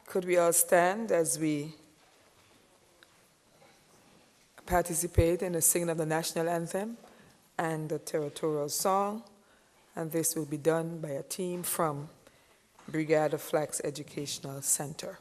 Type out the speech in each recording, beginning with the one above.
Could we all stand as we participate in the singing of the national anthem and the territorial song? And this will be done by a team from Brigade of Flags Educational Center.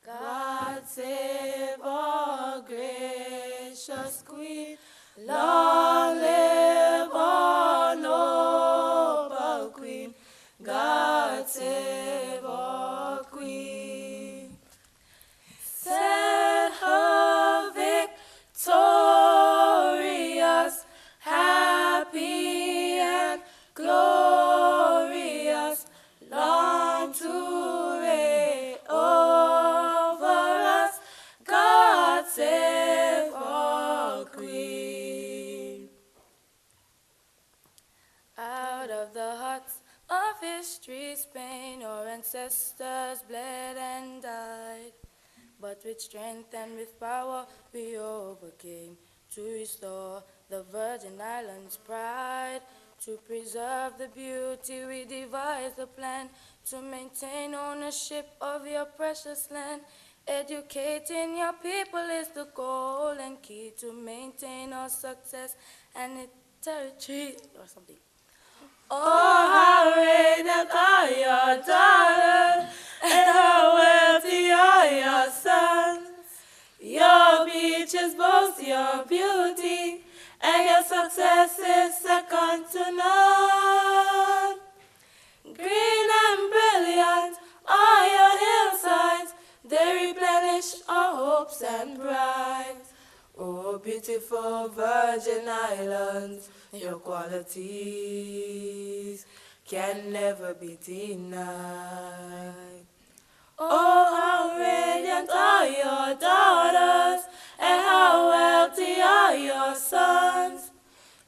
God save our gracious Queen, long live our noble Queen. God save our Queen. Set her victorious, happy and glorious, long to reign over us. God save our Queen. Out of the hearts of history, Spain, our ancestors bled and died. But with strength and with power we overcame to restore the Virgin Islands' pride. To preserve the beauty we devised a plan to maintain ownership of your precious land. Educating your people is the goal and key to maintain our success and its territory or something. Oh, how radiant are your daughters, and how wealthy are your sons. Your beaches boast your beauty, and your success is second to none. Green and brilliant are your hillsides, they replenish our hopes and pride. Oh, beautiful Virgin Islands, your qualities can never be denied. Oh, how radiant are your daughters, and how wealthy are your sons.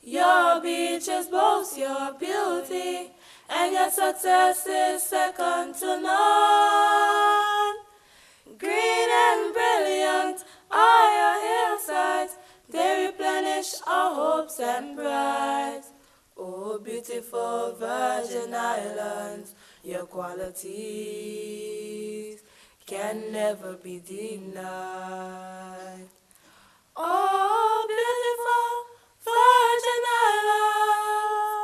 Your beaches boast your beauty, and your success is second to none. Green and brilliant are your hillsides, they replenish our hopes and pride. Oh, beautiful Virgin Islands, your qualities can never be denied. Oh, beautiful Virgin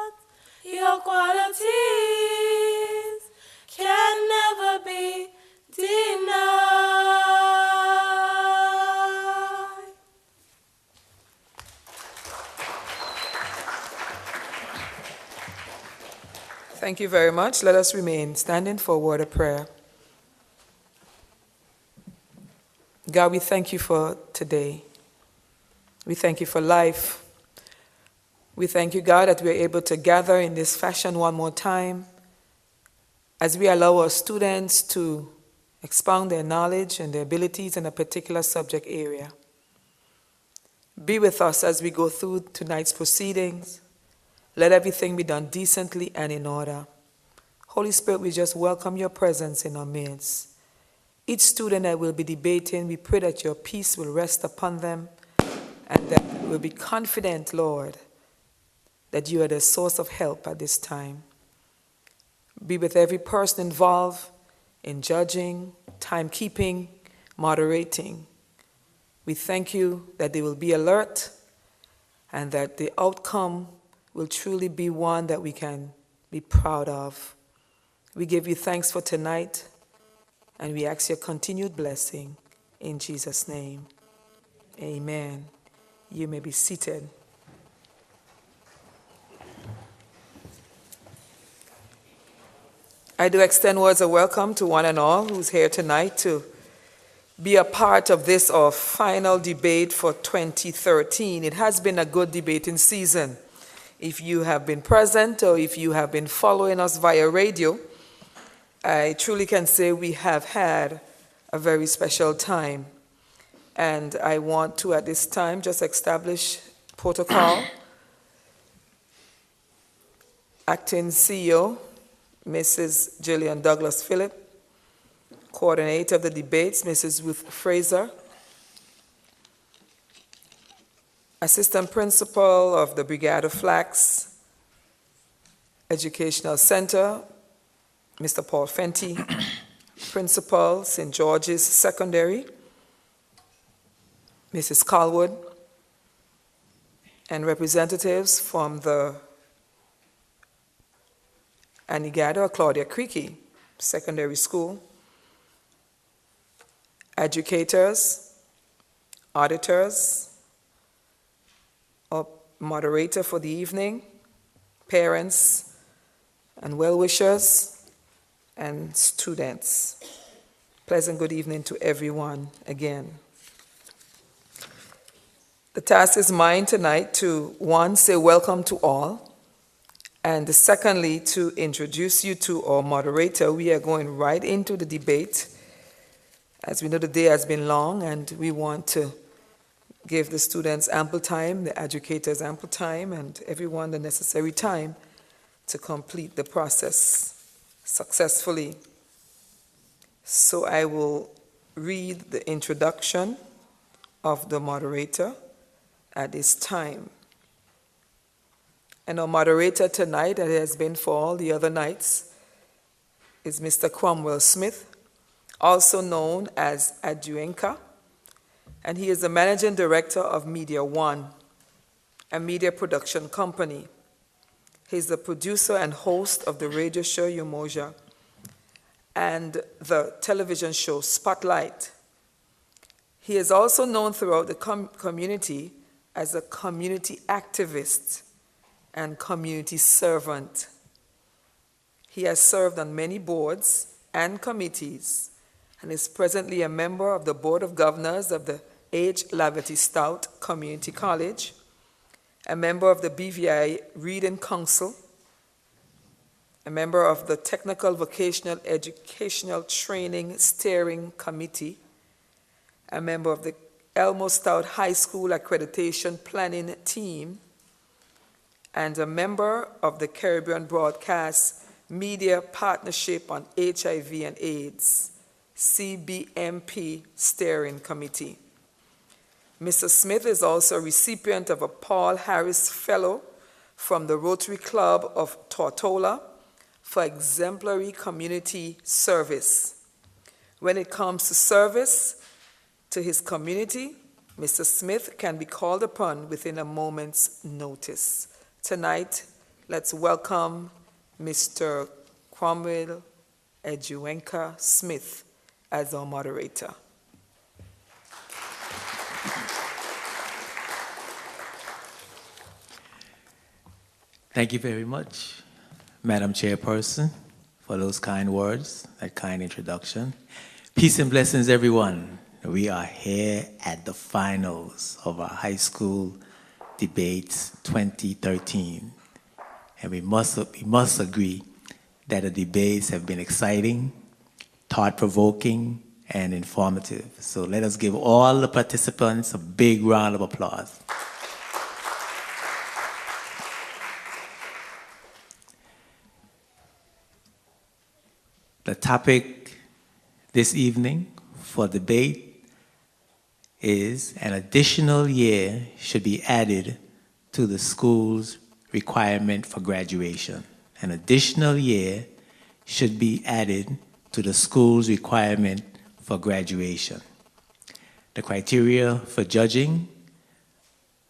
Islands, your qualities can never be denied. Thank you very much. Let us remain standing for a word of prayer. God, we thank you for today. We thank you for life. We thank you, God, that we're able to gather in this fashion one more time as we allow our students to expound their knowledge and their abilities in a particular subject area. Be with us as we go through tonight's proceedings. Let everything be done decently and in order. Holy Spirit, we just welcome your presence in our midst. Each student that will be debating, we pray that your peace will rest upon them and that we'll be confident, Lord, that you are the source of help at this time. Be with every person involved in judging, timekeeping, moderating. We thank you that they will be alert and that the outcome will truly be one that we can be proud of. We give you thanks for tonight, and we ask your continued blessing in Jesus' name. Amen. You may be seated. I do extend words of welcome to one and all who's here tonight to be a part of this, our final debate for 2013. It has been a good debating season If you have been present or if you have been following us via radio, I truly can say we have had a very special time. And I want to, at this time, just establish protocol. Acting CEO, Mrs. Jillian Douglas Phillip. Coordinator of the debates, Mrs. Ruth Fraser. Assistant Principal of the Brigade of Flax Educational Center, Mr. Paul Fenty. Principal, St. George's Secondary, Mrs. Colwood. And representatives from the Anigada or Claudia Creaky Secondary School. Educators, auditors, or moderator for the evening, parents and well-wishers, and students. Pleasant good evening to everyone again. The task is mine tonight to, one, say welcome to all, and secondly, to introduce you to our moderator. We are going right into the debate. As we know, the day has been long, and we want to give the students ample time, the educators ample time, and everyone the necessary time to complete the process successfully. So I will read the introduction of the moderator at this time. And our moderator tonight, as it has been for all the other nights, is Mr. Cromwell Smith, also known as Adjudication, and he is the Managing Director of Media One, a media production company. He's the producer and host of the radio show Umoja and the television show Spotlight. He is also known throughout the community as a community activist and community servant. He has served on many boards and committees and is presently a member of the Board of Governors of the H. Laverty Stout Community College, a member of the BVI Reading Council, a member of the Technical Vocational Educational Training Steering Committee, a member of the Elmo Stout High School Accreditation Planning Team, and a member of the Caribbean Broadcast Media Partnership on HIV and AIDS, CBMP Steering Committee. Mr. Smith is also a recipient of a Paul Harris Fellow from the Rotary Club of Tortola for exemplary community service. When it comes to service to his community, Mr. Smith can be called upon within a moment's notice. Tonight, let's welcome Mr. Cromwell Adjudication Smith as our moderator. Thank you very much, Madam Chairperson, for those kind words, that kind introduction. Peace and blessings, everyone. We are here at the finals of our high school debates 2013. And we must agree that the debates have been exciting, thought-provoking, and informative. So let us give all the participants a big round of applause. The topic this evening for debate is an additional year should be added to the school's requirement for graduation. An additional year should be added to the school's requirement for graduation. The criteria for judging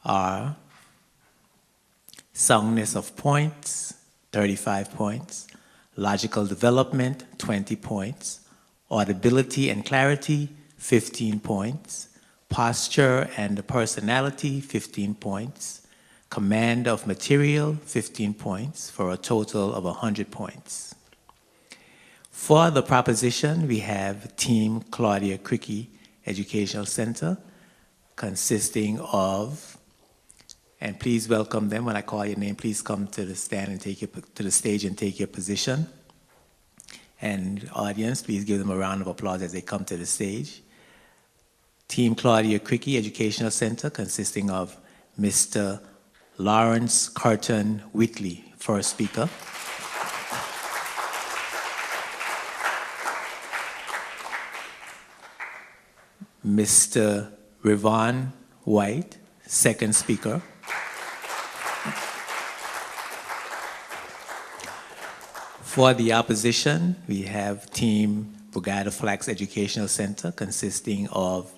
are soundness of points, 35 points, logical development, 20 points, audibility and clarity, 15 points, posture and personality, 15 points, command of material, 15 points, for a total of 100 points. For the proposition, we have Team Claudia Creaky Educational Center, consisting of And please welcome them. When I call your name, please come to the stand and to the stage and take your position. And audience, please give them a round of applause as they come to the stage. Team Claudia Cricky Educational Center, consisting of Mr. Lawrence Curtin Whitley, first speaker. Mr. Rivon White, second speaker. For the opposition, we have Team Brigada Flax Educational Center, consisting of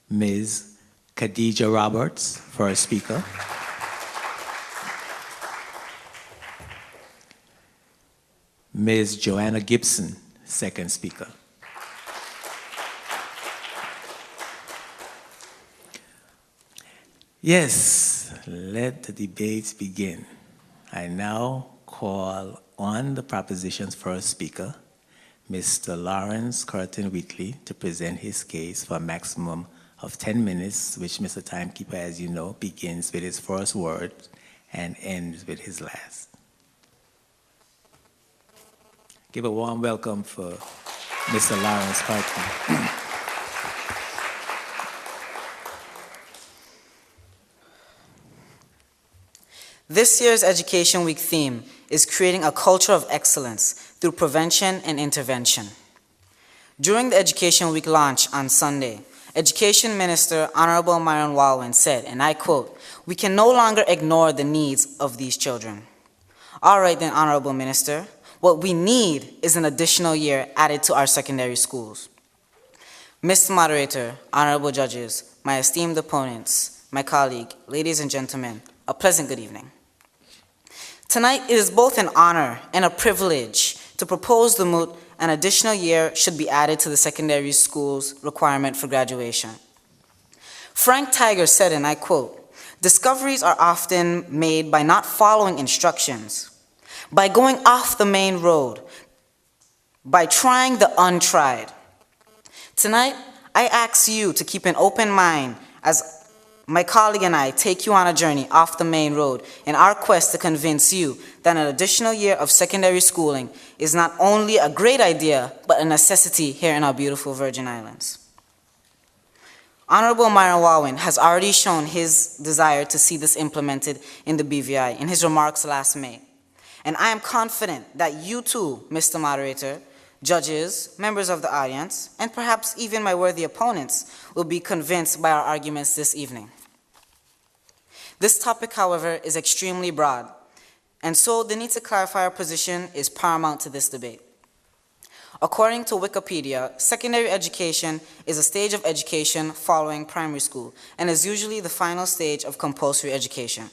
Ms. Khadija Roberts, first speaker. Ms. Joanna Gibson, second speaker. Yes, let the debates begin. I now call on the proposition's first speaker, Mr. Lawrence Curtin Whitley, to present his case for a maximum of 10 minutes, which Mr. Timekeeper, as you know, begins with his first word and ends with his last. Give a warm welcome for Mr. Lawrence Curtin. This year's Education Week theme is creating a culture of excellence through prevention and intervention. During the Education Week launch on Sunday, Education Minister Honorable Myron Walwyn said, and I quote, "We can no longer ignore the needs of these children." All right then, Honorable Minister, what we need is an additional year added to our secondary schools. Mr. Moderator, honorable judges, my esteemed opponents, my colleague, ladies and gentlemen, a pleasant good evening. Tonight, it is both an honor and a privilege to propose the moot an additional year should be added to the secondary school's requirement for graduation. Frank Tiger said, and I quote, "Discoveries are often made by not following instructions, by going off the main road, by trying the untried." Tonight, I ask you to keep an open mind as my colleague and I take you on a journey off the main road in our quest to convince you that an additional year of secondary schooling is not only a great idea, but a necessity here in our beautiful Virgin Islands. Honorable Myron Walwyn has already shown his desire to see this implemented in the BVI in his remarks last May. And I am confident that you too, Mr. Moderator, judges, members of the audience, and perhaps even my worthy opponents will be convinced by our arguments this evening. This topic, however, is extremely broad, and so the need to clarify our position is paramount to this debate. According to Wikipedia, secondary education is a stage of education following primary school and is usually the final stage of compulsory education.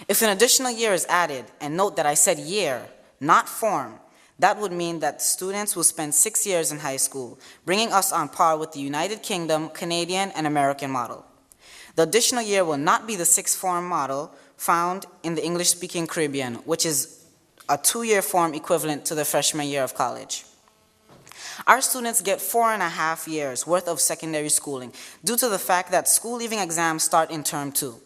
If an additional year is added, and note that I said year, not form, that would mean that students will spend 6 years in high school, bringing us on par with the United Kingdom, Canadian, and American model. The additional year will not be the sixth form model found in the English-speaking Caribbean, which is a 2-year form equivalent to the freshman year of college. Our students get 4.5 years worth of secondary schooling due to the fact that school leaving exams start in term 2.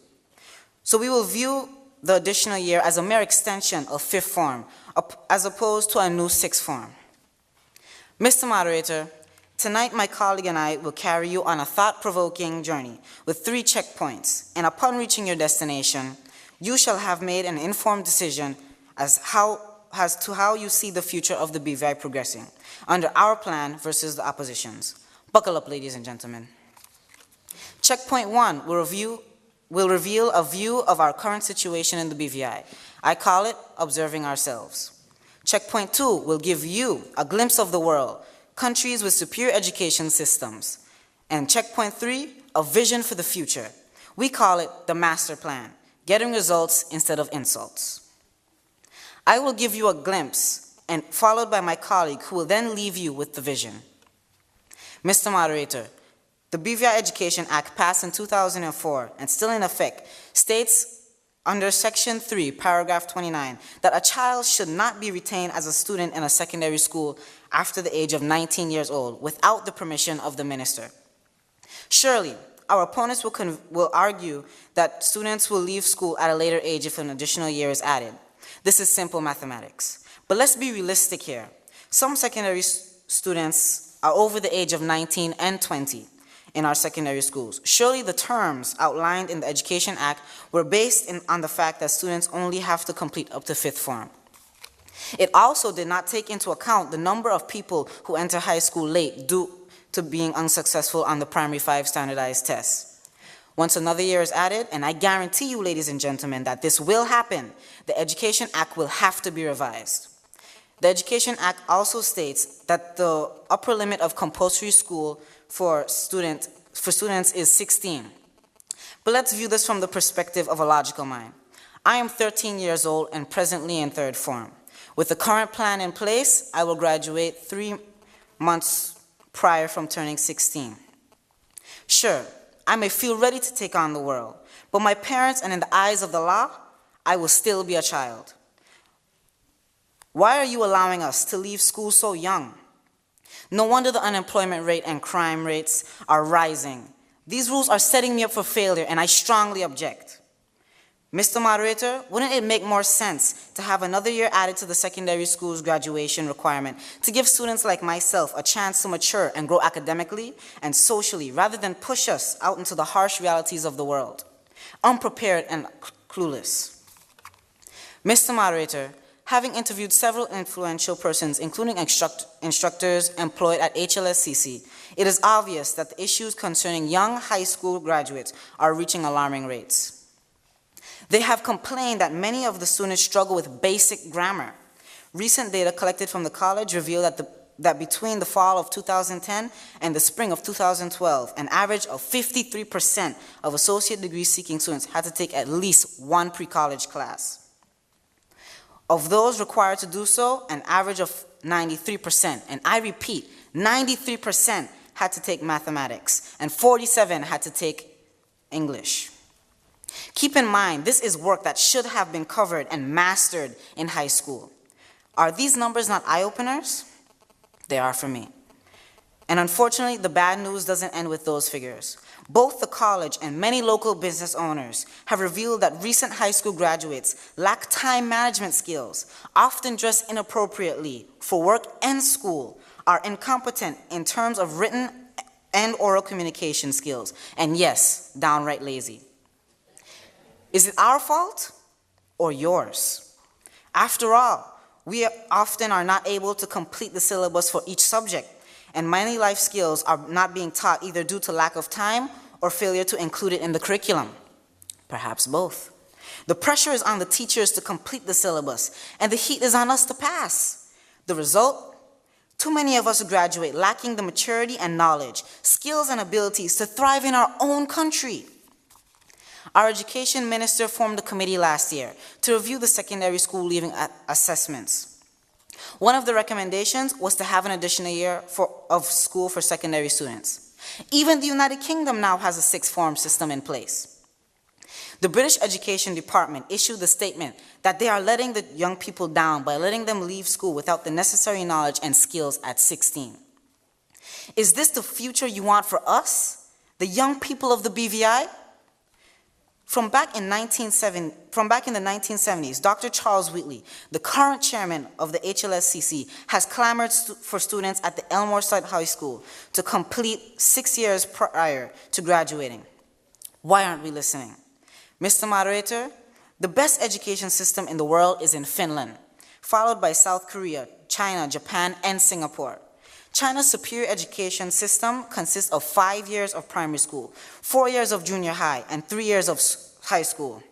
So we will view the additional year as a mere extension of fifth form, as opposed to a new sixth form. Mr. Moderator, tonight my colleague and I will carry you on a thought-provoking journey with 3 checkpoints, and upon reaching your destination, you shall have made an informed decision as to how you see the future of the BVI progressing under our plan versus the opposition's. Buckle up, ladies and gentlemen. Checkpoint 1 will reveal a view of our current situation in the BVI. I call it observing ourselves. Checkpoint 2 will give you a glimpse of the world, countries with superior education systems. And checkpoint 3, a vision for the future. We call it the master plan, getting results instead of insults. I will give you a glimpse, and followed by my colleague who will then leave you with the vision. Mr. Moderator, the BVI Education Act passed in 2004 and still in effect states under Section 3, Paragraph 29, that a child should not be retained as a student in a secondary school after the age of 19 years old without the permission of the minister. Surely, our opponents will argue that students will leave school at a later age if an additional year is added. This is simple mathematics. But let's be realistic here. Some secondary students are over the age of 19 and 20 in our secondary schools. Surely the terms outlined in the Education Act were based on the fact that students only have to complete up to 5th form. It also did not take into account the number of people who enter high school late due to being unsuccessful on the primary 5 standardized tests. Once another year is added, and I guarantee you, ladies and gentlemen, that this will happen, the Education Act will have to be revised. The Education Act also states that the upper limit of compulsory school for students is 16. But let's view this from the perspective of a logical mind. I am 13 years old and presently in 3rd form. With the current plan in place, I will graduate 3 months prior from turning 16. Sure, I may feel ready to take on the world, but my parents and in the eyes of the law, I will still be a child. Why are you allowing us to leave school so young? No wonder the unemployment rate and crime rates are rising. These rules are setting me up for failure, and I strongly object. Mr. Moderator, wouldn't it make more sense to have another year added to the secondary school's graduation requirement to give students like myself a chance to mature and grow academically and socially rather than push us out into the harsh realities of the world, unprepared and clueless? Mr. Moderator, having interviewed several influential persons, including instructors employed at HLSCC, it is obvious that the issues concerning young high school graduates are reaching alarming rates. They have complained that many of the students struggle with basic grammar. Recent data collected from the college reveal that between the fall of 2010 and the spring of 2012, an average of 53% of associate degree seeking students had to take at least one pre-college class. Of those required to do so, an average of 93%, and I repeat, 93% had to take mathematics, and 47% had to take English. Keep in mind, this is work that should have been covered and mastered in high school. Are these numbers not eye-openers? They are for me. And unfortunately, the bad news doesn't end with those figures. Both the college and many local business owners have revealed that recent high school graduates lack time management skills, often dress inappropriately for work and school, are incompetent in terms of written and oral communication skills, and yes, downright lazy. Is it our fault or yours? After all, we often are not able to complete the syllabus for each subject, and many life skills are not being taught either due to lack of time or failure to include it in the curriculum. Perhaps both. The pressure is on the teachers to complete the syllabus, and the heat is on us to pass. The result? Too many of us graduate lacking the maturity and knowledge, skills and abilities to thrive in our own country. Our education minister formed a committee last year to review the secondary school leaving assessments. One of the recommendations was to have an additional year of school for secondary students. Even the United Kingdom now has a 6th form system in place. The British Education Department issued the statement that they are letting the young people down by letting them leave school without the necessary knowledge and skills at 16. Is this the future you want for us, the young people of the BVI? From back in the 1970s, Dr. Charles Wheatley, the current chairman of the HLSCC, has clamored for students at the Elmore Side High School to complete 6 years prior to graduating. Why aren't we listening? Mr. Moderator, the best education system in the world is in Finland, followed by South Korea, China, Japan, and Singapore. China's superior education system consists of 5 years of primary school, 4 years of junior high, and 3 years of high school.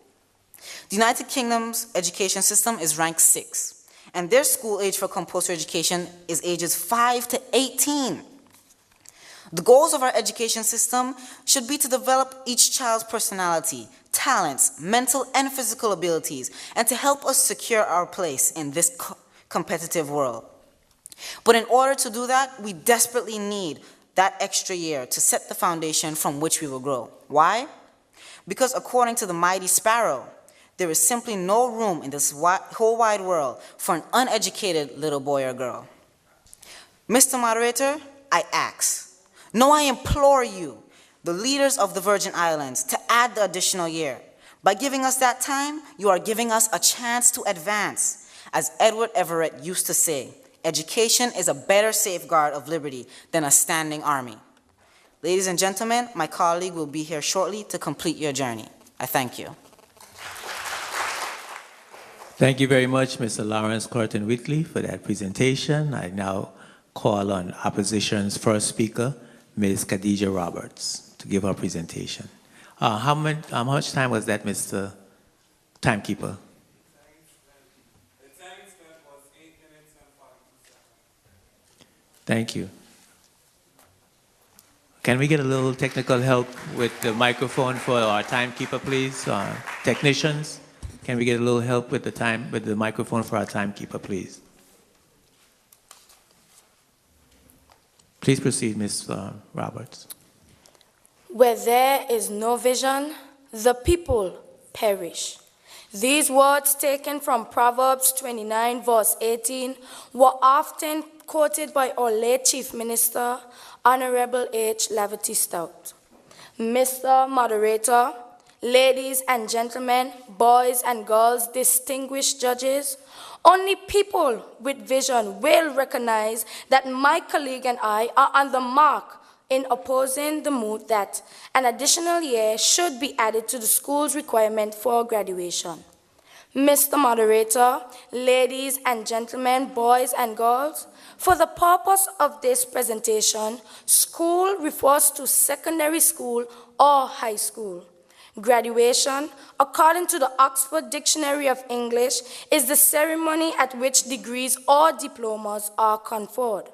The United Kingdom's education system is ranked 6, and their school age for compulsory education is ages 5 to 18. The goals of our education system should be to develop each child's personality, talents, mental and physical abilities, and to help us secure our place in this competitive world. But in order to do that, we desperately need that extra year to set the foundation from which we will grow. Why? Because according to the mighty sparrow, there is simply no room in this whole wide world for an uneducated little boy or girl. Mr. Moderator, I ask, no, I implore you, the leaders of the Virgin Islands, to add the additional year. By giving us that time, you are giving us a chance to advance. As Edward Everett used to say, education is a better safeguard of liberty than a standing army. Ladies and gentlemen, my colleague will be here shortly to complete your journey. I thank you. Thank you very much, Mr. Lawrence Curtin Whitley, for that presentation. I now call on opposition's first speaker, Ms. Khadija Roberts, to give her presentation. How much time was that, Mr. Timekeeper? The time spent was 8 minutes and 42 seconds. Thank you. Can we get a little technical help with the microphone for our timekeeper, please? Technicians, can we get a little help with the microphone for our timekeeper, please? Please proceed, Ms. Roberts. Where there is no vision, the people perish. These words, taken from Proverbs 29, verse 18, were often quoted by our late Chief Minister, Honorable H. Lavity Stout. Mr. Moderator, ladies and gentlemen, boys and girls, distinguished judges, only people with vision will recognize that my colleague and I are on the mark in opposing the move that an additional year should be added to the school's requirement for graduation. Mr. Moderator, ladies and gentlemen, boys and girls, for the purpose of this presentation, school refers to secondary school or high school. Graduation, according to the Oxford Dictionary of English, is the ceremony at which degrees or diplomas are conferred.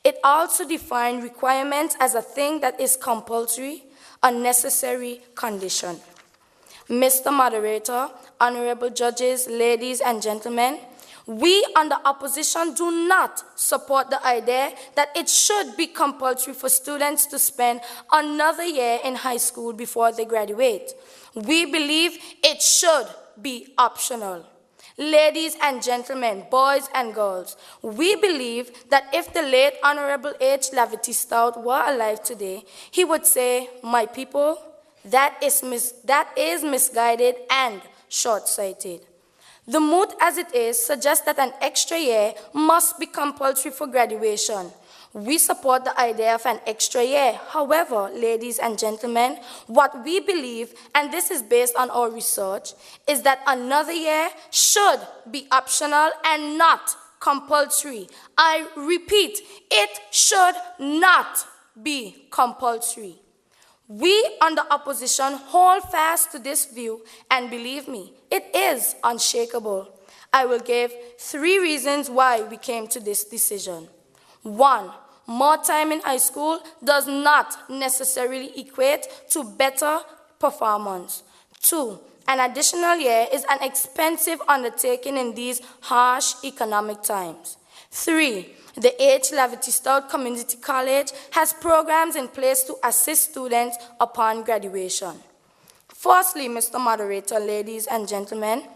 It also defines requirements as a thing that is compulsory, a necessary condition. Mr. Moderator, honorable judges, ladies and gentlemen, we on the opposition do not support the idea that it should be compulsory for students to spend another year in high school before they graduate. We believe it should be optional. Ladies and gentlemen, boys and girls, we believe that if the late Honorable H. Lavity Stout were alive today, he would say, "My people, that is misguided and short-sighted." The mood as it is suggests that an extra year must be compulsory for graduation. We support the idea of an extra year. However, ladies and gentlemen, what we believe, and this is based on our research, is that another year should be optional and not compulsory. I repeat, it should not be compulsory. We on the opposition hold fast to this view, and believe me, it is unshakable. I will give 3 reasons why we came to this decision. 1, more time in high school does not necessarily equate to better performance. 2, an additional year is an expensive undertaking in these harsh economic times. 3, the H. Lavity Stout Community College has programs in place to assist students upon graduation. Firstly, Mr. Moderator, ladies and gentlemen,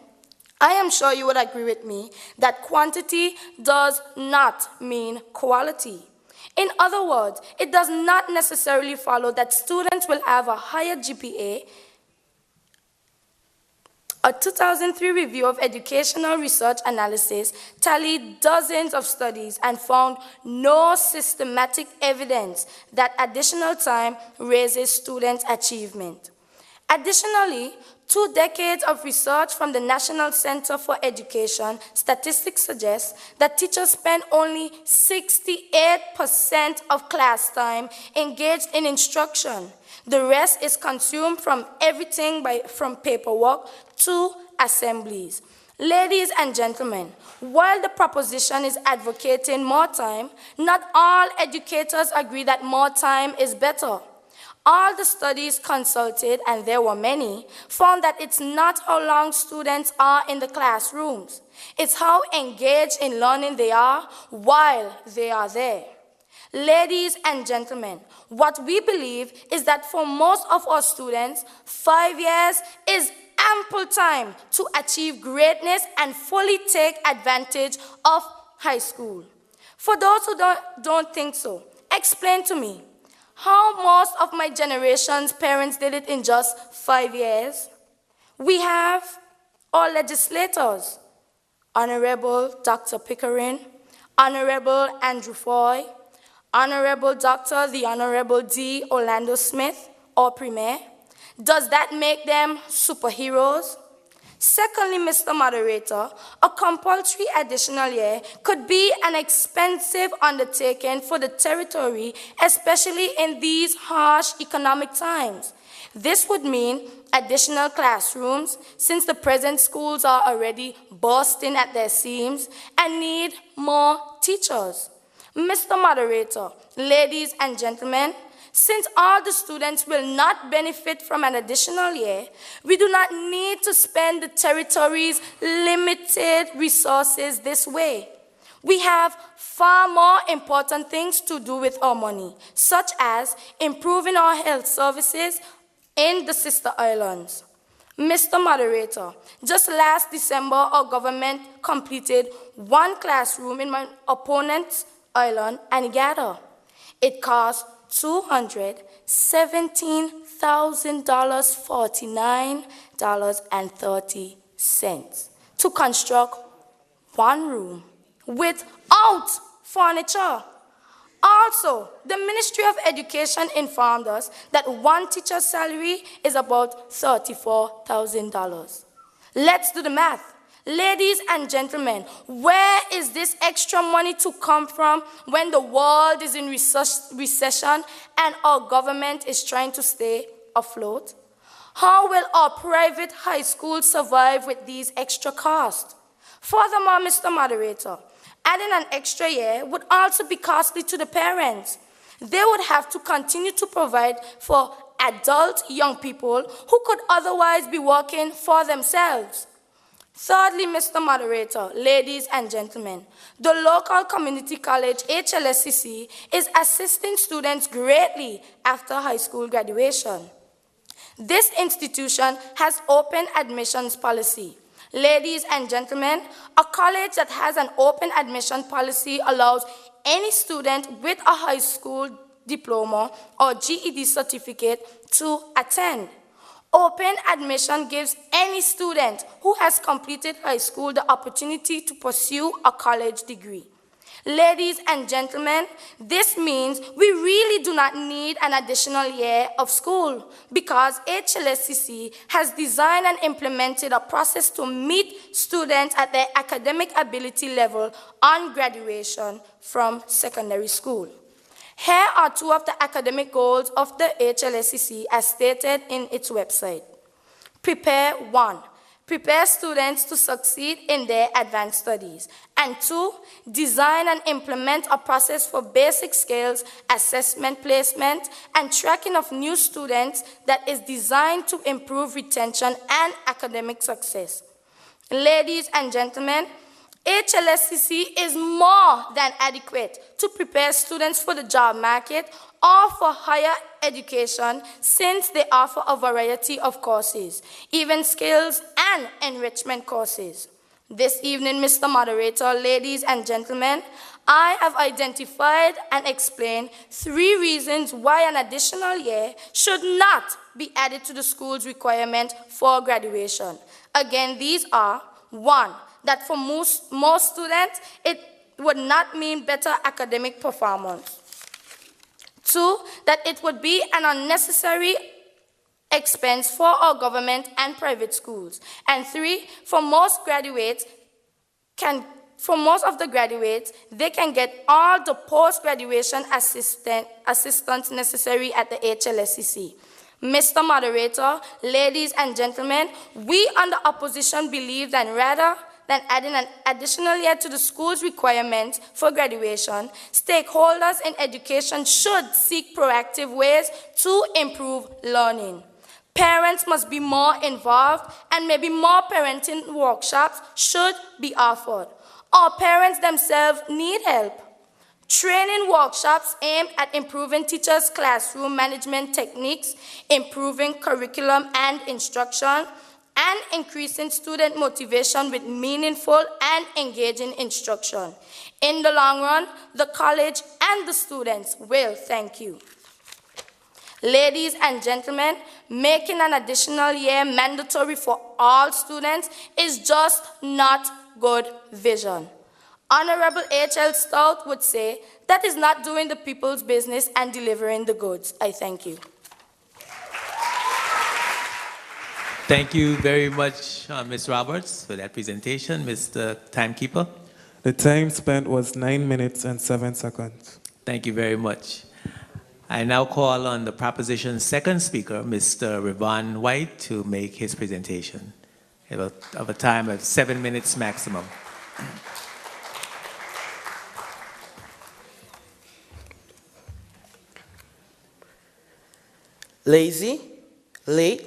I am sure you would agree with me that quantity does not mean quality. In other words, it does not necessarily follow that students will have a higher GPA. A 2003 review of educational research analysis tallied dozens of studies and found no systematic evidence that additional time raises students' achievement. Additionally, 2 decades of research from the National Center for Education statistics suggest that teachers spend only 68% of class time engaged in instruction. The rest is consumed from everything from paperwork to assemblies. Ladies and gentlemen, while the proposition is advocating more time, not all educators agree that more time is better. All the studies consulted, and there were many, found that it's not how long students are in the classrooms. It's how engaged in learning they are while they are there. Ladies and gentlemen, what we believe is that for most of our students, 5 years is ample time to achieve greatness and fully take advantage of high school. For those who don't think so, explain to me, how most of my generation's parents did it in just 5 years. We have our legislators, Honorable Dr. Pickering, Honorable Andrew Foy, Honorable Dr. the Honorable D. Orlando Smith, or Premier. Does that make them superheroes? Secondly, Mr. Moderator, a compulsory additional year could be an expensive undertaking for the territory, especially in these harsh economic times. This would mean additional classrooms, since the present schools are already bursting at their seams and need more teachers. Mr. Moderator, ladies and gentlemen, since all the students will not benefit from an additional year, we do not need to spend the territory's limited resources this way. We have far more important things to do with our money, such as improving our health services in the sister islands. Mr. Moderator, just last December, our government completed one classroom in my opponent's island, Anegada. It cost $217,000, $49.30 to construct one room without furniture. Also, the Ministry of Education informed us that one teacher's salary is about $34,000. Let's do the math. Ladies and gentlemen, where is this extra money to come from when the world is in recession and our government is trying to stay afloat? How will our private high schools survive with these extra costs? Furthermore, Mr. Moderator, adding an extra year would also be costly to the parents. They would have to continue to provide for adult young people who could otherwise be working for themselves. Thirdly, Mr. Moderator, ladies and gentlemen, the local community college, HLSCC, is assisting students greatly after high school graduation. This institution has open admissions policy. Ladies and gentlemen, a college that has an open admission policy allows any student with a high school diploma or GED certificate to attend. Open admission gives any student who has completed high school the opportunity to pursue a college degree. Ladies and gentlemen, this means we really do not need an additional year of school because HLSCC has designed and implemented a process to meet students at their academic ability level on graduation from secondary school. Here are two of the academic goals of the HLSCC as stated in its website. Prepare 1. Prepare students to succeed in their advanced studies. And 2. Design and implement a process for basic skills, assessment, placement, and tracking of new students that is designed to improve retention and academic success. Ladies and gentlemen, HLSCC is more than adequate to prepare students for the job market or for higher education since they offer a variety of courses, even skills and enrichment courses. This evening, Mr. Moderator, ladies and gentlemen, I have identified and explained 3 reasons why an additional year should not be added to the school's requirement for graduation. Again, these are 1. That for most students, it would not mean better academic performance. 2, that it would be an unnecessary expense for our government and private schools. And 3, for most of the graduates, they can get all the post-graduation assistance necessary at the HLSCC. Mr. Moderator, ladies and gentlemen, we on the opposition believe that rather than adding an additional year to the school's requirements for graduation, stakeholders in education should seek proactive ways to improve learning. Parents must be more involved and maybe more parenting workshops should be offered. Our parents themselves need help. Training workshops aimed at improving teachers' classroom management techniques, improving curriculum and instruction, and increasing student motivation with meaningful and engaging instruction. In the long run, the college and the students will thank you. Ladies and gentlemen, making an additional year mandatory for all students is just not good vision. Honorable H.L. Stout would say, that is not doing the people's business and delivering the goods. I thank you. Thank you very much, Ms. Roberts, for that presentation. Mr. Timekeeper. The time spent was 9 minutes and 7 seconds. Thank you very much. I now call on the proposition's second speaker, Mr. Revon White, to make his presentation of a time of 7 minutes maximum. Lazy, late,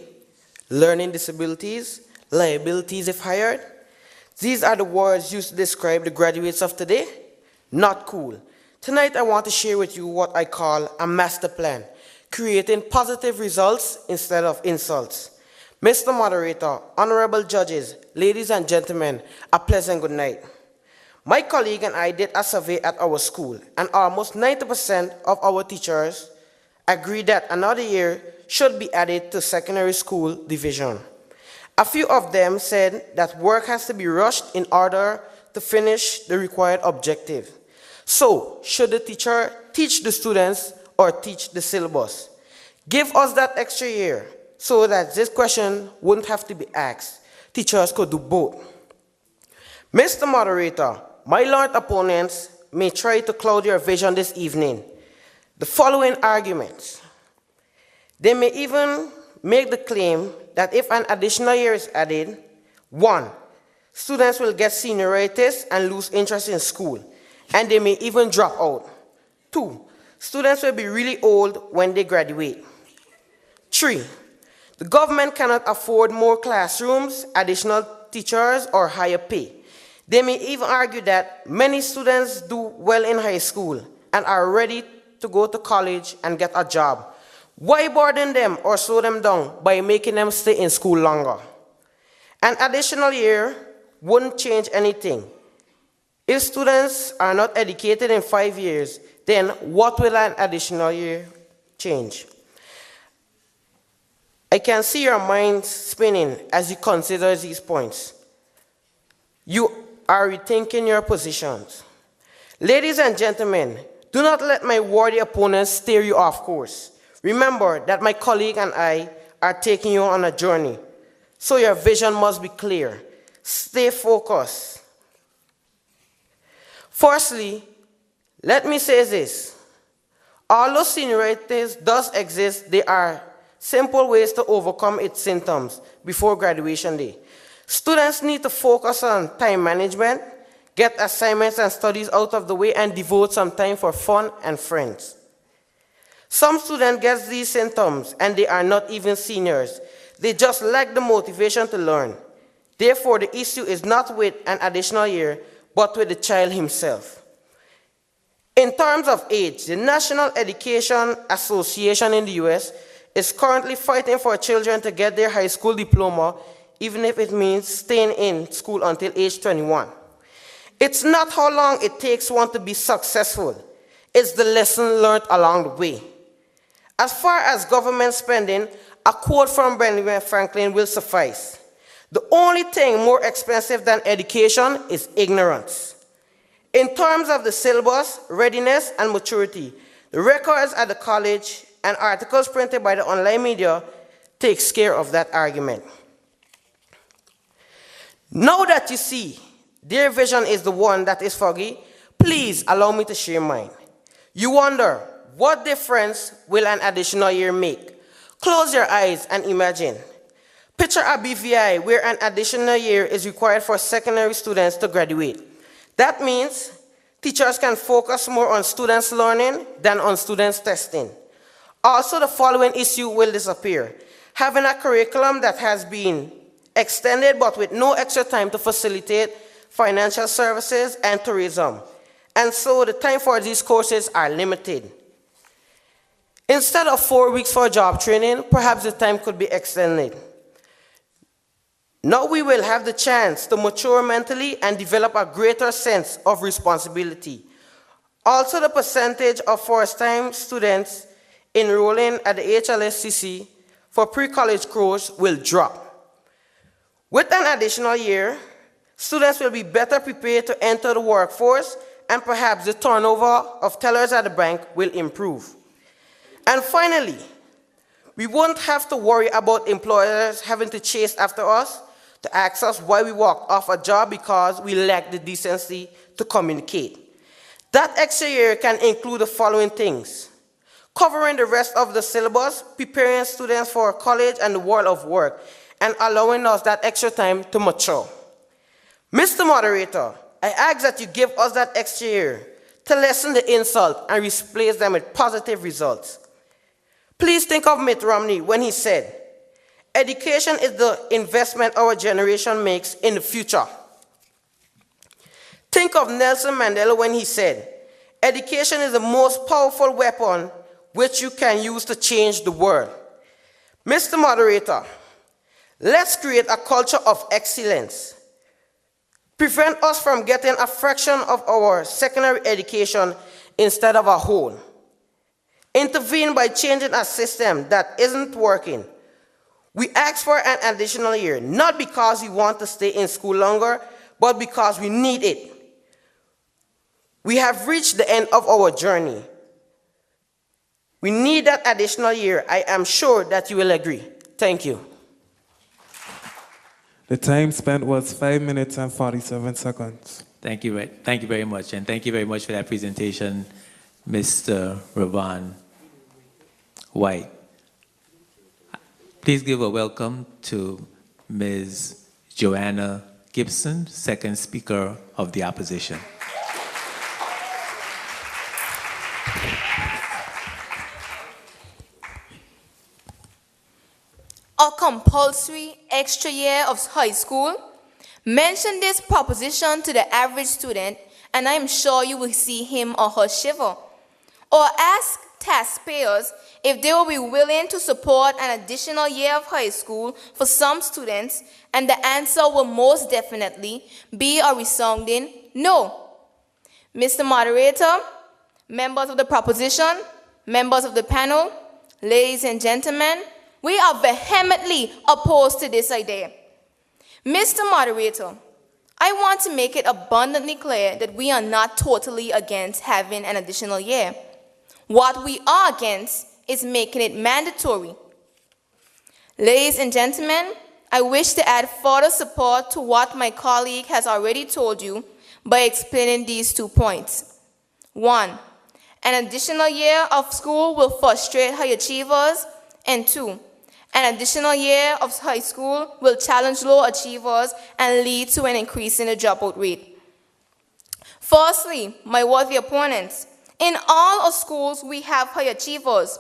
learning disabilities, liabilities if hired. These are the words used to describe the graduates of today. Not cool. Tonight I want to share with you what I call a master plan, creating positive results instead of insults. Mr. Moderator, honorable judges, ladies and gentlemen, a pleasant good night. My colleague and I did a survey at our school, and almost 90% of our teachers agree that another year should be added to secondary school division. A few of them said that work has to be rushed in order to finish the required objective. So, should the teacher teach the students or teach the syllabus? Give us that extra year so that this question wouldn't have to be asked. Teachers could do both. Mr. Moderator, my learned opponents may try to cloud your vision this evening. The following arguments. They may even make the claim that if an additional year is added, 1, students will get senioritis and lose interest in school, and they may even drop out. 2, students will be really old when they graduate. 3, the government cannot afford more classrooms, additional teachers, or higher pay. They may even argue that many students do well in high school and are ready to go to college and get a job. Why burden them or slow them down by making them stay in school longer? An additional year wouldn't change anything. If students are not educated in 5 years, then what will an additional year change? I can see your mind spinning as you consider these points. You are rethinking your positions. Ladies and gentlemen, do not let my worthy opponents steer you off course. Remember that my colleague and I are taking you on a journey, so your vision must be clear. Stay focused. Firstly, let me say this. Although senioritis does exist, there are simple ways to overcome its symptoms before graduation day. Students need to focus on time management, get assignments and studies out of the way, and devote some time for fun and friends. Some students get these symptoms and they are not even seniors. They just lack the motivation to learn. Therefore, the issue is not with an additional year, but with the child himself. In terms of age, the National Education Association in the US is currently fighting for children to get their high school diploma, even if it means staying in school until age 21. It's not how long it takes one to be successful. It's the lesson learned along the way. As far as government spending, a quote from Benjamin Franklin will suffice. The only thing more expensive than education is ignorance. In terms of the syllabus, readiness, and maturity, the records at the college and articles printed by the online media takes care of that argument. Now that you see their vision is the one that is foggy, please allow me to share mine. You wonder, what difference will an additional year make? Close your eyes and imagine. Picture a BVI where an additional year is required for secondary students to graduate. That means teachers can focus more on students' learning than on students' testing. Also, the following issue will disappear. Having a curriculum that has been extended but with no extra time to facilitate financial services and tourism. And so the time for these courses are limited. Instead of 4 weeks for job training, perhaps the time could be extended. Now we will have the chance to mature mentally and develop a greater sense of responsibility. Also, the percentage of first-time students enrolling at the HLSCC for pre-college course will drop. With an additional year, students will be better prepared to enter the workforce, and perhaps the turnover of tellers at the bank will improve. And finally, we won't have to worry about employers having to chase after us to ask us why we walked off a job because we lack the decency to communicate. That extra year can include the following things: covering the rest of the syllabus, preparing students for college and the world of work, and allowing us that extra time to mature. Mr. Moderator, I ask that you give us that extra year to lessen the insult and replace them with positive results. Please think of Mitt Romney when he said, "Education is the investment our generation makes in the future." Think of Nelson Mandela when he said, "Education is the most powerful weapon which you can use to change the world." Mr. Moderator, let's create a culture of excellence. Prevent us from getting a fraction of our secondary education instead of a whole. Intervene by changing a system that isn't working. We ask for an additional year, not because we want to stay in school longer, but because we need it. We have reached the end of our journey. We need that additional year. I am sure that you will agree. Thank you. The time spent was 5 minutes and 47 seconds. Thank you very much, and thank you very much for that presentation, Mr. Ravan White. Please give a welcome to Ms. Joanna Gibson, second Speaker of the Opposition. A compulsory extra year of high school? Mention this proposition to the average student, and I am sure you will see him or her shiver. Or ask taxpayers if they will be willing to support an additional year of high school for some students, and the answer will most definitely be a resounding no. Mr. Moderator, members of the proposition, members of the panel, ladies and gentlemen, we are vehemently opposed to this idea. Mr. Moderator, I want to make it abundantly clear that we are not totally against having an additional year. What we are against is making it mandatory. Ladies and gentlemen, I wish to add further support to what my colleague has already told you by explaining these 2 points. 1, an additional year of school will frustrate high achievers, and 2, an additional year of high school will challenge low achievers and lead to an increase in the dropout rate. Firstly, my worthy opponents, in all our schools we have high achievers.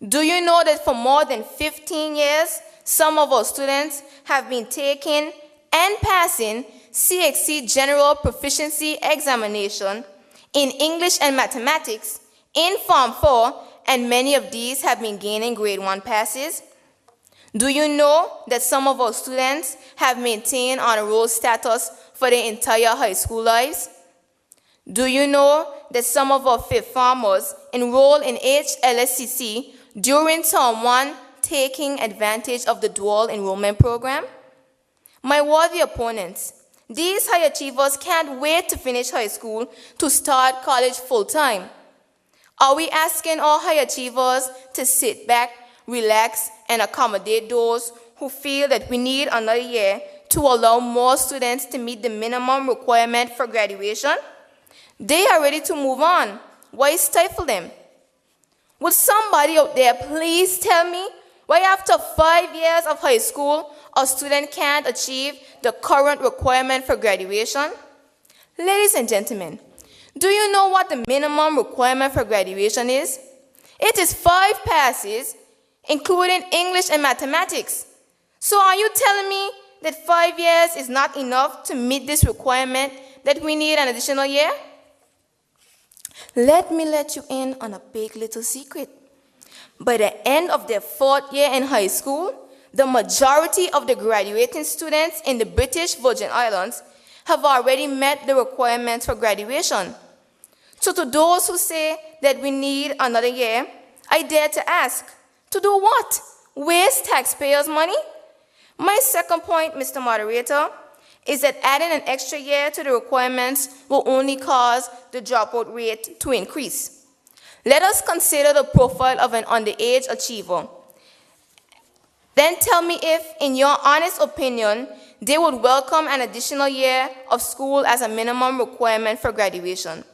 Do you know that for more than 15 years, some of our students have been taking and passing CXC General Proficiency Examination in English and Mathematics in Form 4, and many of these have been gaining grade 1 passes? Do you know that some of our students have maintained honor roll status for their entire high school lives? Do you know that some of our fifth formers enroll in HLSCC during Term 1, taking advantage of the dual enrollment program? My worthy opponents, these high achievers can't wait to finish high school to start college full-time. Are we asking all high achievers to sit back, relax, and accommodate those who feel that we need another year to allow more students to meet the minimum requirement for graduation? They are ready to move on. Why stifle them? Would somebody out there please tell me why after 5 years of high school, a student can't achieve the current requirement for graduation? Ladies and gentlemen, do you know what the minimum requirement for graduation is? It is 5 passes, including English and Mathematics. So are you telling me that 5 years is not enough to meet this requirement, that we need an additional year? Let me let you in on a big little secret. By the end of their 4th year in high school, the majority of the graduating students in the British Virgin Islands have already met the requirements for graduation. So to those who say that we need another year, I dare to ask, to do what? Waste taxpayers' money? My second point, Mr. Moderator, is that adding an extra year to the requirements will only cause the dropout rate to increase. Let us consider the profile of an underage achiever. Then tell me if, in your honest opinion, they would welcome an additional year of school as a minimum requirement for graduation.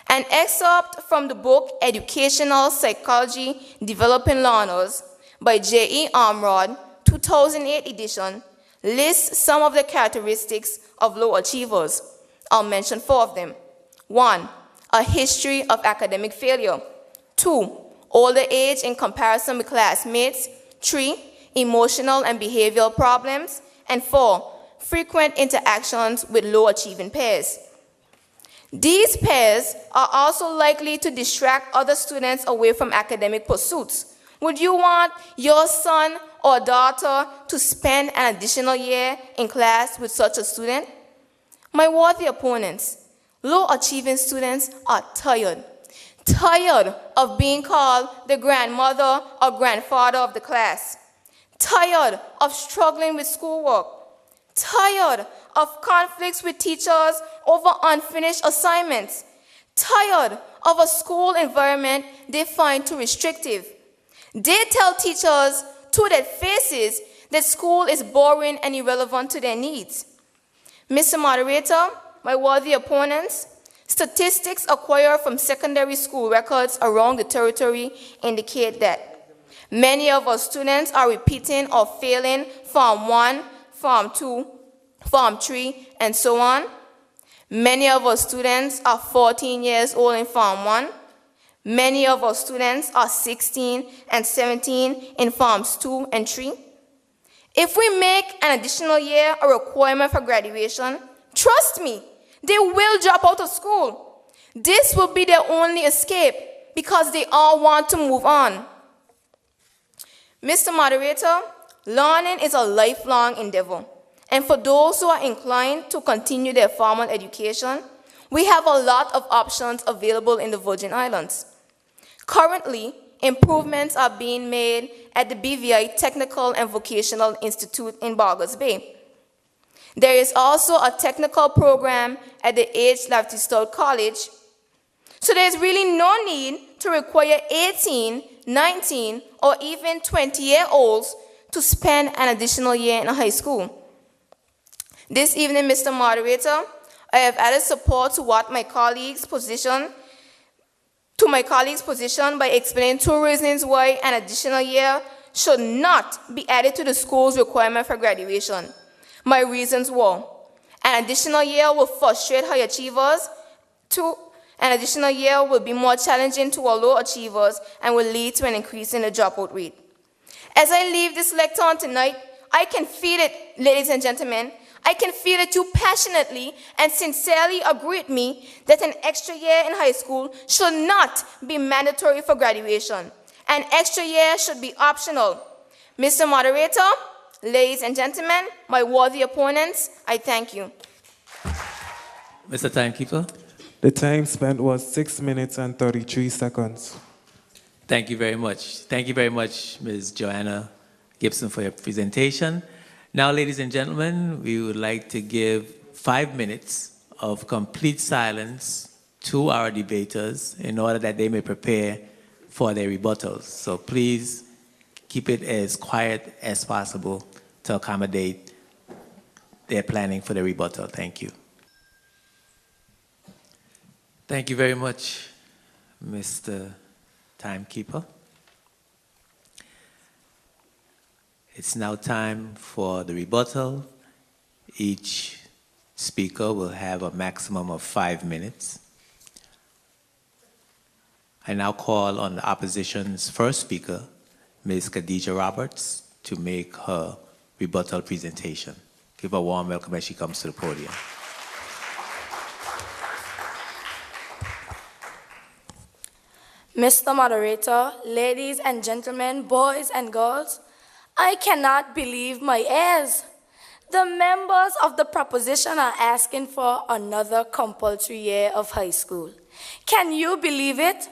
An excerpt from the book Educational Psychology Developing Learners by J.E. Armrod, 2008 edition, lists some of the characteristics of low achievers. I'll mention 4 of them. 1, a history of academic failure. 2, older age in comparison with classmates. 3, emotional and behavioral problems. And 4, frequent interactions with low-achieving peers. These peers are also likely to distract other students away from academic pursuits. Would you want your son or daughter to spend an additional year in class with such a student? My worthy opponents, low-achieving students are tired of being called the grandmother or grandfather of the class, tired of struggling with schoolwork, tired of conflicts with teachers over unfinished assignments, tired of a school environment they find too restrictive. They tell teachers to their faces that school is boring and irrelevant to their needs. Mr. Moderator, my worthy opponents, statistics acquired from secondary school records around the territory indicate that many of our students are repeating or failing Form 1, Form 2, Form 3, and so on. Many of our students are 14 years old in Form 1. Many of our students are 16 and 17 in Forms 2 and 3. If we make an additional year a requirement for graduation, trust me, they will drop out of school. This will be their only escape because they all want to move on. Mr. Moderator, learning is a lifelong endeavor. And for those who are inclined to continue their formal education, we have a lot of options available in the Virgin Islands. Currently, improvements are being made at the BVI Technical and Vocational Institute in Bargers Bay. There is also a technical program at the H. Lafty Stout College. So there's really no need to require 18, 19, or even 20-year-olds to spend an additional year in high school. This evening, Mr. Moderator, I have added support to my colleague's position by explaining 2 reasons why an additional year should not be added to the school's requirement for graduation. My reasons were: an additional year will frustrate high achievers. 2, an additional year will be more challenging to our low achievers and will lead to an increase in the dropout rate. As I leave this lectern tonight, I can feel it, ladies and gentlemen. I can feel that you passionately and sincerely agree with me that an extra year in high school should not be mandatory for graduation. An extra year should be optional. Mr. Moderator, ladies and gentlemen, my worthy opponents, I thank you. Mr. Timekeeper. The time spent was 6 minutes and 33 seconds. Thank you very much. Thank you very much, Ms. Joanna Gibson, for your presentation. Now, ladies and gentlemen, we would like to give 5 minutes of complete silence to our debaters in order that they may prepare for their rebuttals. So please keep it as quiet as possible to accommodate their planning for the rebuttal. Thank you. Thank you very much, Mr. Timekeeper. It's now time for the rebuttal. Each speaker will have a maximum of 5 minutes. I now call on the opposition's first speaker, Ms. Khadija Roberts, to make her rebuttal presentation. Give her a warm welcome as she comes to the podium. Mr. Moderator, ladies and gentlemen, boys and girls, I cannot believe my ears. The members of the proposition are asking for another compulsory year of high school. Can you believe it?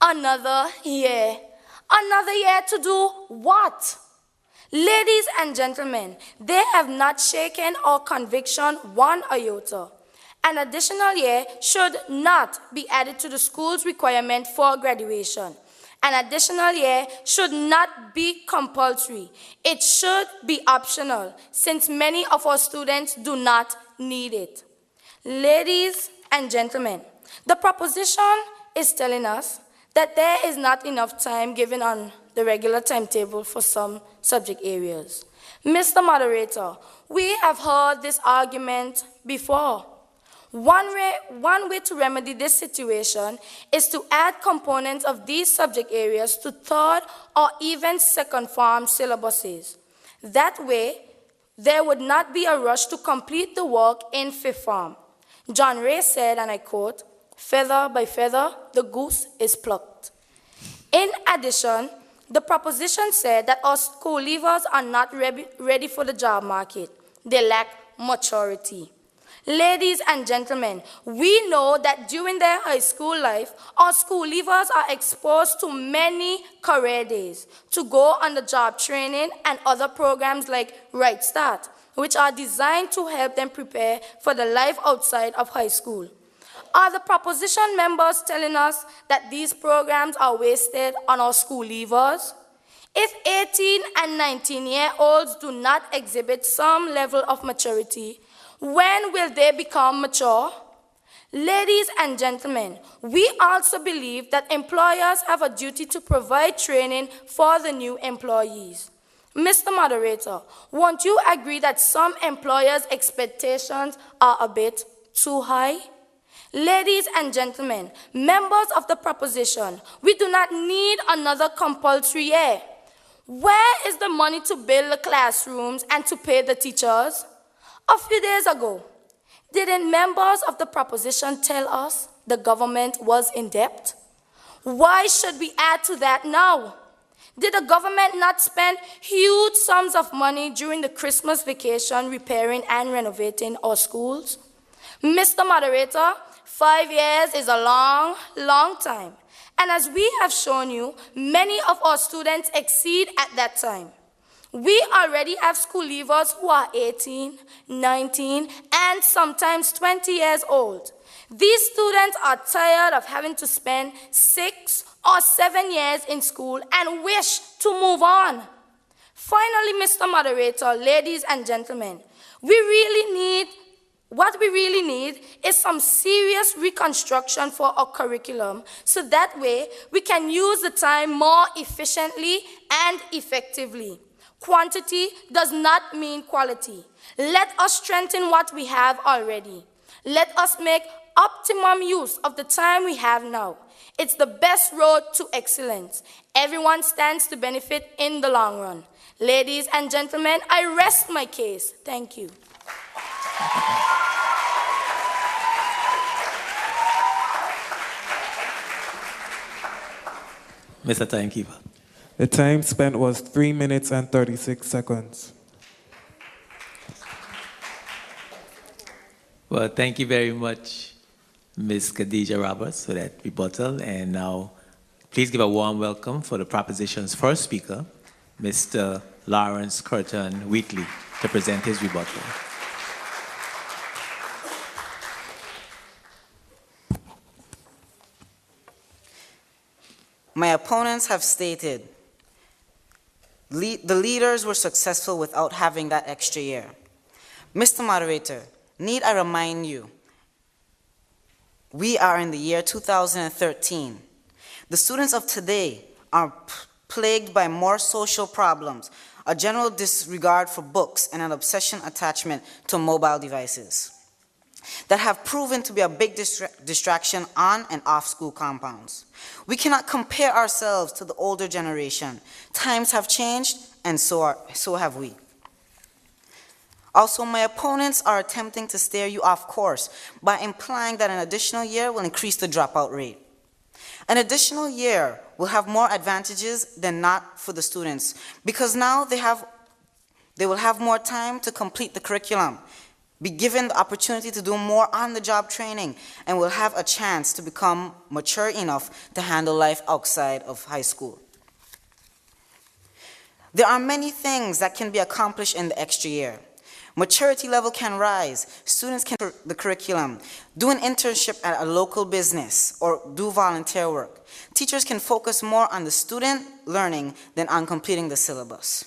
Another year. Another year to do what? Ladies and gentlemen, they have not shaken our conviction one iota. An additional year should not be added to the school's requirement for graduation. An additional year should not be compulsory. It should be optional, since many of our students do not need it. Ladies and gentlemen, the proposition is telling us that there is not enough time given on the regular timetable for some subject areas. Mr. Moderator, we have heard this argument before. One way to remedy this situation is to add components of these subject areas to third or even second form syllabuses. That way, there would not be a rush to complete the work in fifth form. John Ray said, and I quote, "Feather by feather, the goose is plucked." In addition, the proposition said that our school leavers are not ready for the job market. They lack maturity. Ladies and gentlemen, we know that during their high school life, our school leavers are exposed to many career days to go on the job training and other programs like Right Start, which are designed to help them prepare for the life outside of high school. Are the proposition members telling us that these programs are wasted on our school leavers? If 18 and 19-year-olds do not exhibit some level of maturity, when will they become mature? Ladies and gentlemen, we also believe that employers have a duty to provide training for the new employees. Mr. Moderator, won't you agree that some employers' expectations are a bit too high? Ladies and gentlemen, members of the proposition, we do not need another compulsory year. Where is the money to build the classrooms and to pay the teachers? A few days ago, didn't members of the proposition tell us the government was in debt? Why should we add to that now? Did the government not spend huge sums of money during the Christmas vacation repairing and renovating our schools? Mr. Moderator, 5 years is a long, long time. And as we have shown you, many of our students exceed at that time. We already have school leavers who are 18, 19, and sometimes 20 years old. These students are tired of having to spend 6 or 7 years in school and wish to move on. Finally, Mr. Moderator, ladies and gentlemen, what we really need is some serious reconstruction for our curriculum, so that way we can use the time more efficiently and effectively. Quantity does not mean quality. Let us strengthen what we have already. Let us make optimum use of the time we have now. It's the best road to excellence. Everyone stands to benefit in the long run. Ladies and gentlemen, I rest my case. Thank you. Mr. Timekeeper. The time spent was 3 minutes and 36 seconds. Well, thank you very much, Ms. Khadija Roberts, for that rebuttal. And now, please give a warm welcome for the proposition's first speaker, Mr. Lawrence Curtin Wheatley, to present his rebuttal. My opponents have stated the leaders were successful without having that extra year. Mr. Moderator, need I remind you, we are in the year 2013. The students of today are plagued by more social problems, a general disregard for books, and an obsession attachment to mobile devices that have proven to be a big distraction on and off school compounds. We cannot compare ourselves to the older generation. Times have changed, and so have we. Also, my opponents are attempting to steer you off course by implying that an additional year will increase the dropout rate. An additional year will have more advantages than not for the students, because now they will have more time to complete the curriculum, be given the opportunity to do more on-the-job training, and will have a chance to become mature enough to handle life outside of high school. There are many things that can be accomplished in the extra year. Maturity level can rise. Students can the curriculum, do an internship at a local business, or do volunteer work. Teachers can focus more on the student learning than on completing the syllabus.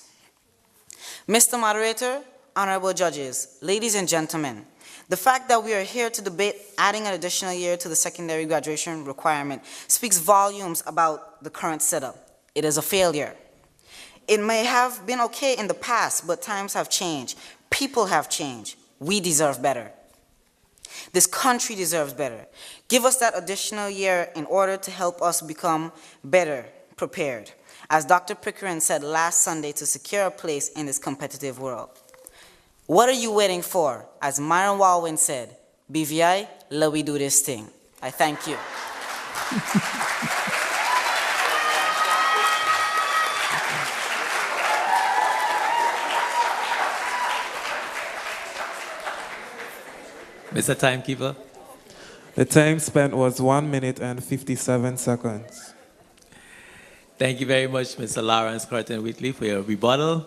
Mr. Moderator, honorable judges, ladies and gentlemen, the fact that we are here to debate adding an additional year to the secondary graduation requirement speaks volumes about the current setup. It is a failure. It may have been okay in the past, but times have changed. People have changed. We deserve better. This country deserves better. Give us that additional year in order to help us become better prepared, as Dr. Pickering said last Sunday, to secure a place in this competitive world. What are you waiting for? As Myron Walwyn said, BVI, let we do this thing. I thank you. Mr. Timekeeper. The time spent was 1 minute and 57 seconds. Thank you very much, Mr. Lawrence Curtin-Whitley, for your rebuttal.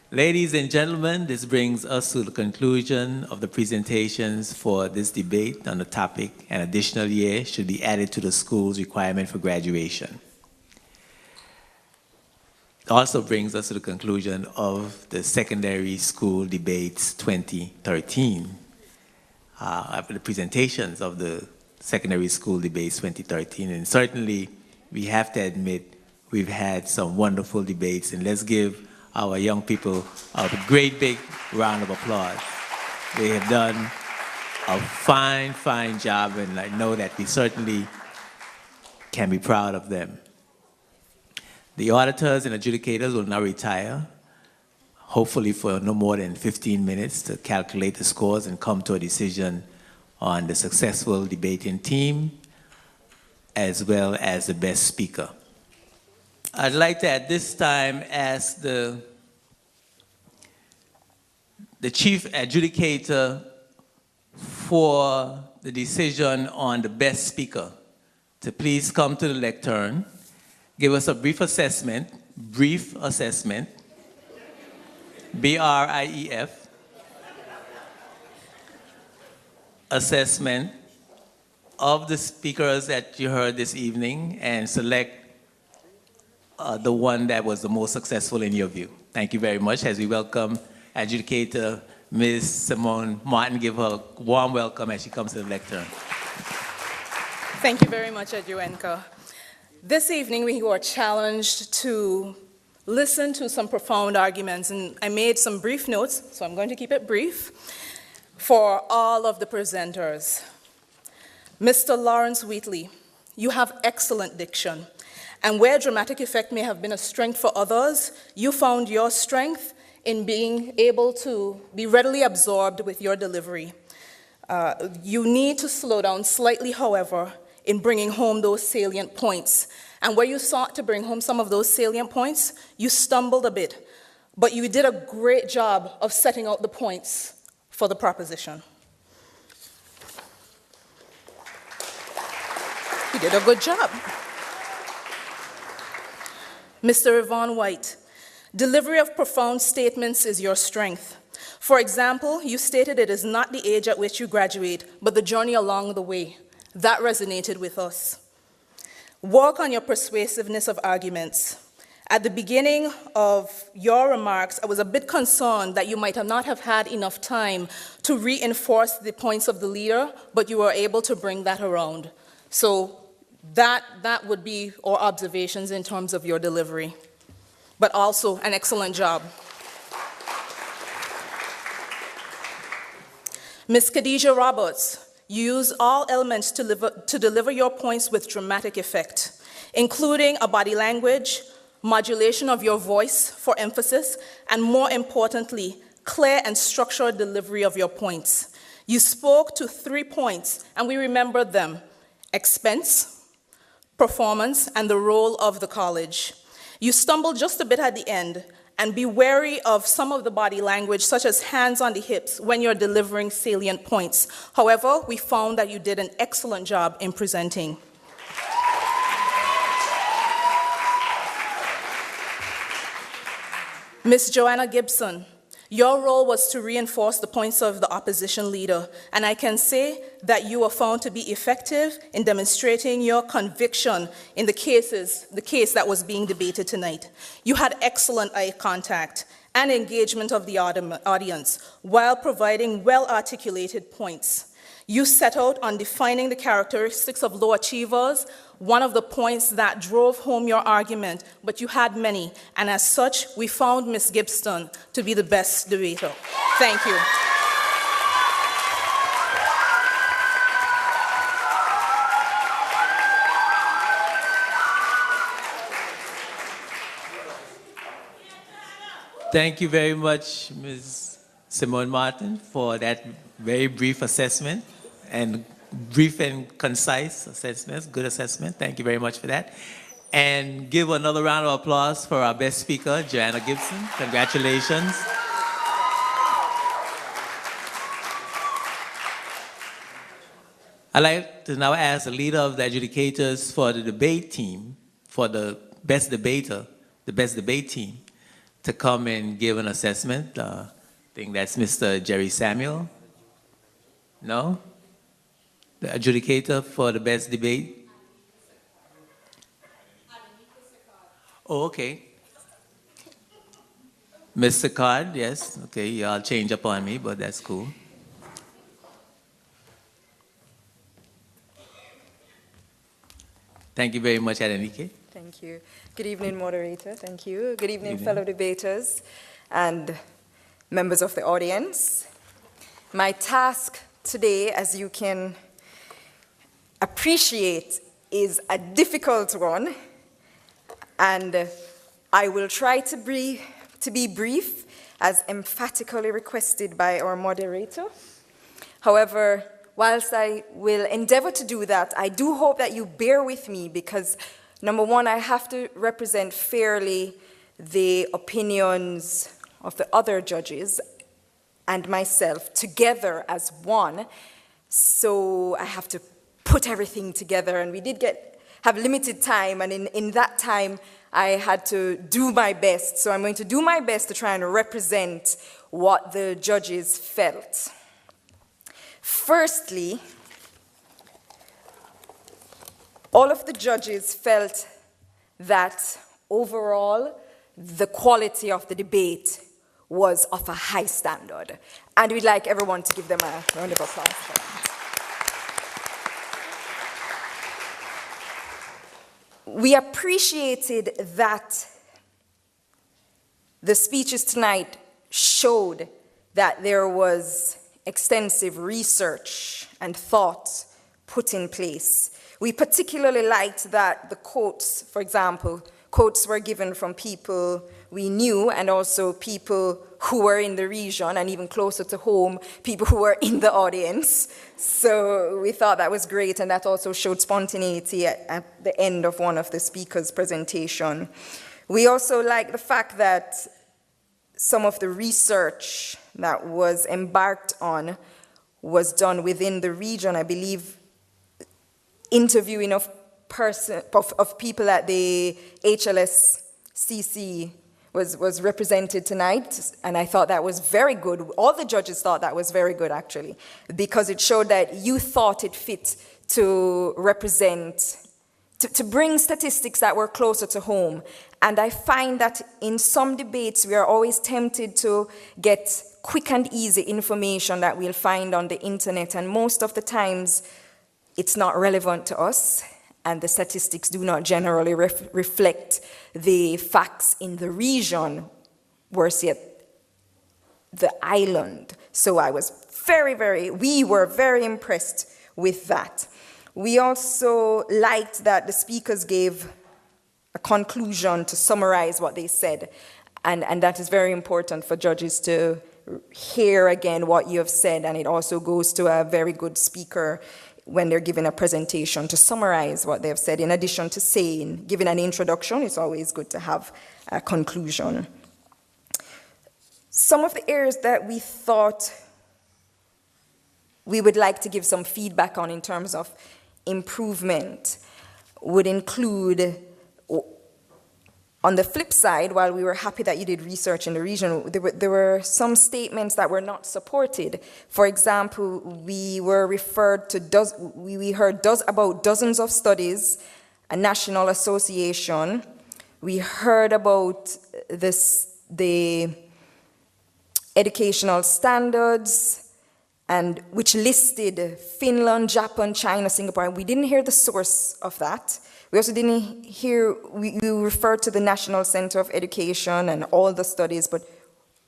Ladies and gentlemen, this brings us to the conclusion of the presentations for this debate on the topic, an additional year should be added to the school's requirement for graduation. It also brings us to the conclusion of the Secondary School Debates 2013. The presentations of the Secondary School Debates 2013. And certainly, we have to admit, we've had some wonderful debates. And let's give our young people a great big round of applause. They have done a fine, fine job, and I know that we certainly can be proud of them. The auditors and adjudicators will now retire, hopefully for no more than 15 minutes, to calculate the scores and come to a decision on the successful debating team, as well as the best speaker. I'd like to, at this time, ask the chief adjudicator for the decision on the best speaker to please come to the lectern, give us a brief assessment, B-R-I-E-F, assessment of the speakers that you heard this evening, and select the one that was the most successful in your view. Thank you very much. As we welcome adjudicator Ms. Simone Martin, give her a warm welcome as she comes to the lectern. Thank you very much, Adjuenka. This evening we were challenged to listen to some profound arguments, and I made some brief notes, so I'm going to keep it brief, for all of the presenters. Mr. Lawrence Wheatley, you have excellent diction, and where dramatic effect may have been a strength for others, you found your strength in being able to be readily absorbed with your delivery. You need to slow down slightly, however, in bringing home those salient points. And where you sought to bring home some of those salient points, you stumbled a bit, but you did a great job of setting out the points for the proposition. You did a good job. Mr. Yvonne White, delivery of profound statements is your strength. For example, you stated it is not the age at which you graduate, but the journey along the way. That resonated with us. Work on your persuasiveness of arguments. At the beginning of your remarks, I was a bit concerned that you might not have had enough time to reinforce the points of the leader, but you were able to bring that around. So that would be our observations in terms of your delivery. But also an excellent job. Ms. Khadijah Roberts, you use all elements to deliver your points with dramatic effect, including a body language, modulation of your voice for emphasis, and more importantly, clear and structured delivery of your points. You spoke to 3 points, and we remembered them: expense, performance, and the role of the college. You stumbled just a bit at the end, and be wary of some of the body language, such as hands on the hips, when you're delivering salient points. However, we found that you did an excellent job in presenting. Ms. Joanna Gibson, your role was to reinforce the points of the opposition leader, and I can say that you were found to be effective in demonstrating your conviction in the case that was being debated tonight. You had excellent eye contact and engagement of the audience while providing well-articulated points. You set out on defining the characteristics of low achievers, one of the points that drove home your argument, but you had many, and as such, we found Ms. Gibson to be the best debater. Thank you. Thank you very much, Ms. Simone Martin, for that very brief assessment and brief and concise assessments, good assessment. Thank you very much for that. And give another round of applause for our best speaker, Joanna Gibson. Congratulations. I'd like to now ask the leader of the adjudicators for the debate team, for the best debater, the best debate team, to come and give an assessment. I think that's Mr. Jerry Samuel. No? The adjudicator for the best debate? Oh, okay. Mr. Card, yes. Okay, y'all change up on me, but that's cool. Thank you very much, Adenike. Thank you. Good evening, moderator. Thank you. Good evening, fellow debaters and members of the audience. My task today, as you can appreciate, is a difficult one, and I will try to be brief, as emphatically requested by our moderator. However, whilst I will endeavor to do that, I do hope that you bear with me because, number one, I have to represent fairly the opinions of the other judges and myself together as one. So I have to put everything together, and we did have limited time, and in that time, I had to do my best. So I'm going to do my best to try and represent what the judges felt. Firstly, all of the judges felt that overall, the quality of the debate was of a high standard. And we'd like everyone to give them a round of applause for that. We appreciated that the speeches tonight showed that there was extensive research and thought put in place. We particularly liked that the quotes, for example, quotes were given from people we knew and also people who were in the region and even closer to home, people who were in the audience. So we thought that was great, and that also showed spontaneity at the end of one of the speakers' presentation. We also like the fact that some of the research that was embarked on was done within the region. I believe interviewing of people at the HLSCC was represented tonight, and I thought that was very good. All the judges thought that was very good, actually, because it showed that you thought it fit to represent, to bring statistics that were closer to home. And I find that in some debates, we are always tempted to get quick and easy information that we'll find on the internet, and most of the times, it's not relevant to us, and the statistics do not generally reflect the facts in the region, worse yet, the island. So we were very impressed with that. We also liked that the speakers gave a conclusion to summarize what they said, and that is very important for judges to hear again what you have said, and it also goes to a very good speaker when they're giving a presentation to summarize what they've said. In addition to giving an introduction, it's always good to have a conclusion. Some of the areas that we thought we would like to give some feedback on in terms of improvement would include On the flip side, while we were happy that you did research in the region, there were some statements that were not supported. For example, we were referred to, we heard about dozens of studies, a national association. We heard about the educational standards, and which listed Finland, Japan, China, Singapore. And we didn't hear the source of that. We also didn't hear, we referred to the National Center of Education and all the studies, but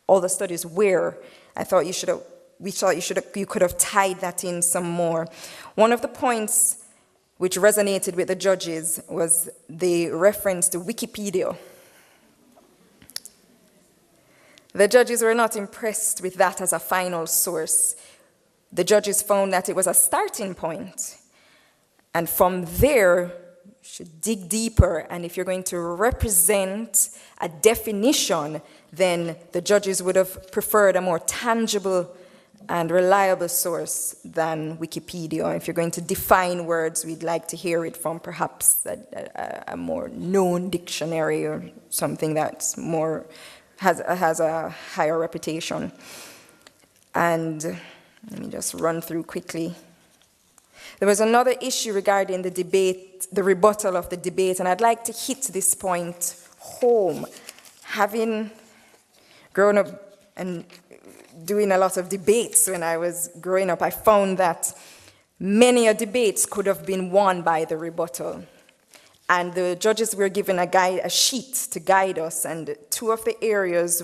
all the studies where? I thought you could have tied that in some more. One of the points which resonated with the judges was the reference to Wikipedia. The judges were not impressed with that as a final source. The judges found that it was a starting point, and from there, you should dig deeper, and if you're going to represent a definition, then the judges would have preferred a more tangible and reliable source than Wikipedia. If you're going to define words, we'd like to hear it from perhaps a more known dictionary or something that's more, has a higher reputation. And let me just run through quickly. There was another issue regarding the debate, the rebuttal of the debate, and I'd like to hit this point home. Having grown up and doing a lot of debates when I was growing up, I found that many debates could have been won by the rebuttal. And the judges were given a sheet to guide us, and two of the areas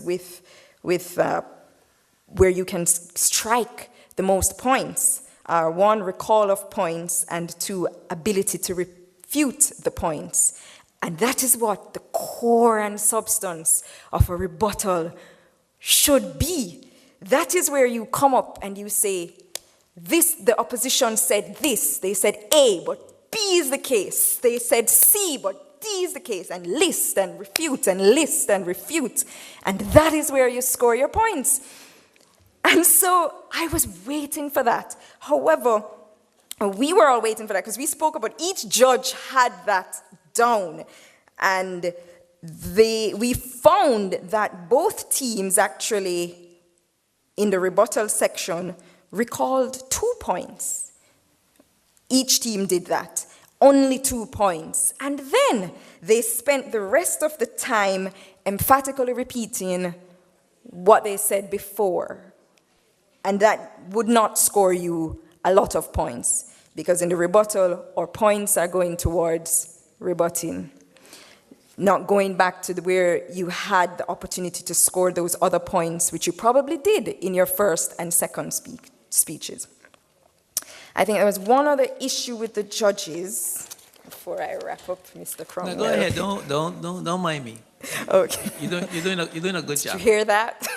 where you can strike the most points are one, recall of points, and two, ability to refute the points. And that is what the core and substance of a rebuttal should be. That is where you come up and you say, this, the opposition said this. They said A, but B is the case. They said C, but D is the case. And list and refute and list and refute. And that is where you score your points. And so I was waiting for that. However, we were all waiting for that because we spoke about each judge had that down. And we found that both teams actually, in the rebuttal section, recalled 2 points. Each team did that, only 2 points. And then they spent the rest of the time emphatically repeating what they said before. And that would not score you a lot of points, because in the rebuttal, our points are going towards rebutting, not going back to where you had the opportunity to score those other points, which you probably did in your first and second speeches. I think there was one other issue with the judges, before I wrap up, Mr. Cromwell. No, go ahead, don't mind me. Okay. You're doing a good job. Did you hear that?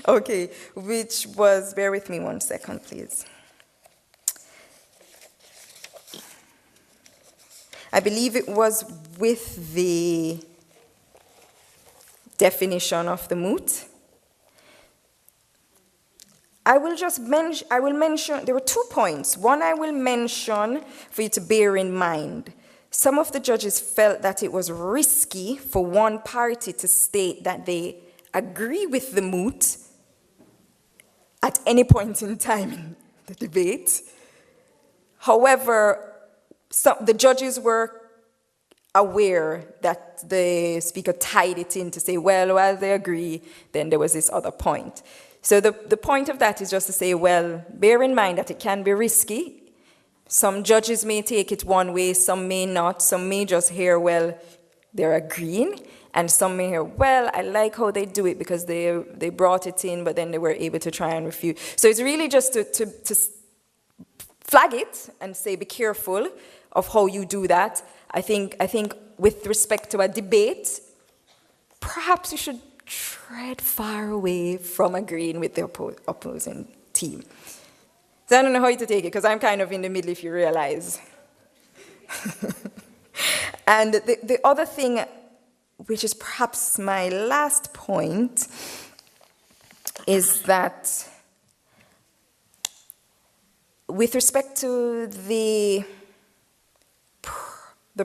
Okay, which was, bear with me 1 second, please. I believe it was with the definition of the moot. I will mention, there were 2 points. One I will mention for you to bear in mind. Some of the judges felt that it was risky for one party to state that they agree with the moot at any point in time in the debate. However, the judges were aware that the speaker tied it in to say, well, while they agree, then there was this other point. So the point of that is just to say, well, bear in mind that it can be risky. Some judges may take it one way, some may not. Some may just hear, well, they're agreeing. And some may hear, well, I like how they do it because they brought it in, but then they were able to try and refute. So it's really just to flag it and say, be careful of how you do that. I think with respect to a debate, perhaps you should tread far away from agreeing with the opposing team. So I don't know how to take it, because I'm kind of in the middle, if you realize. And the other thing, which is perhaps my last point, is that with respect to the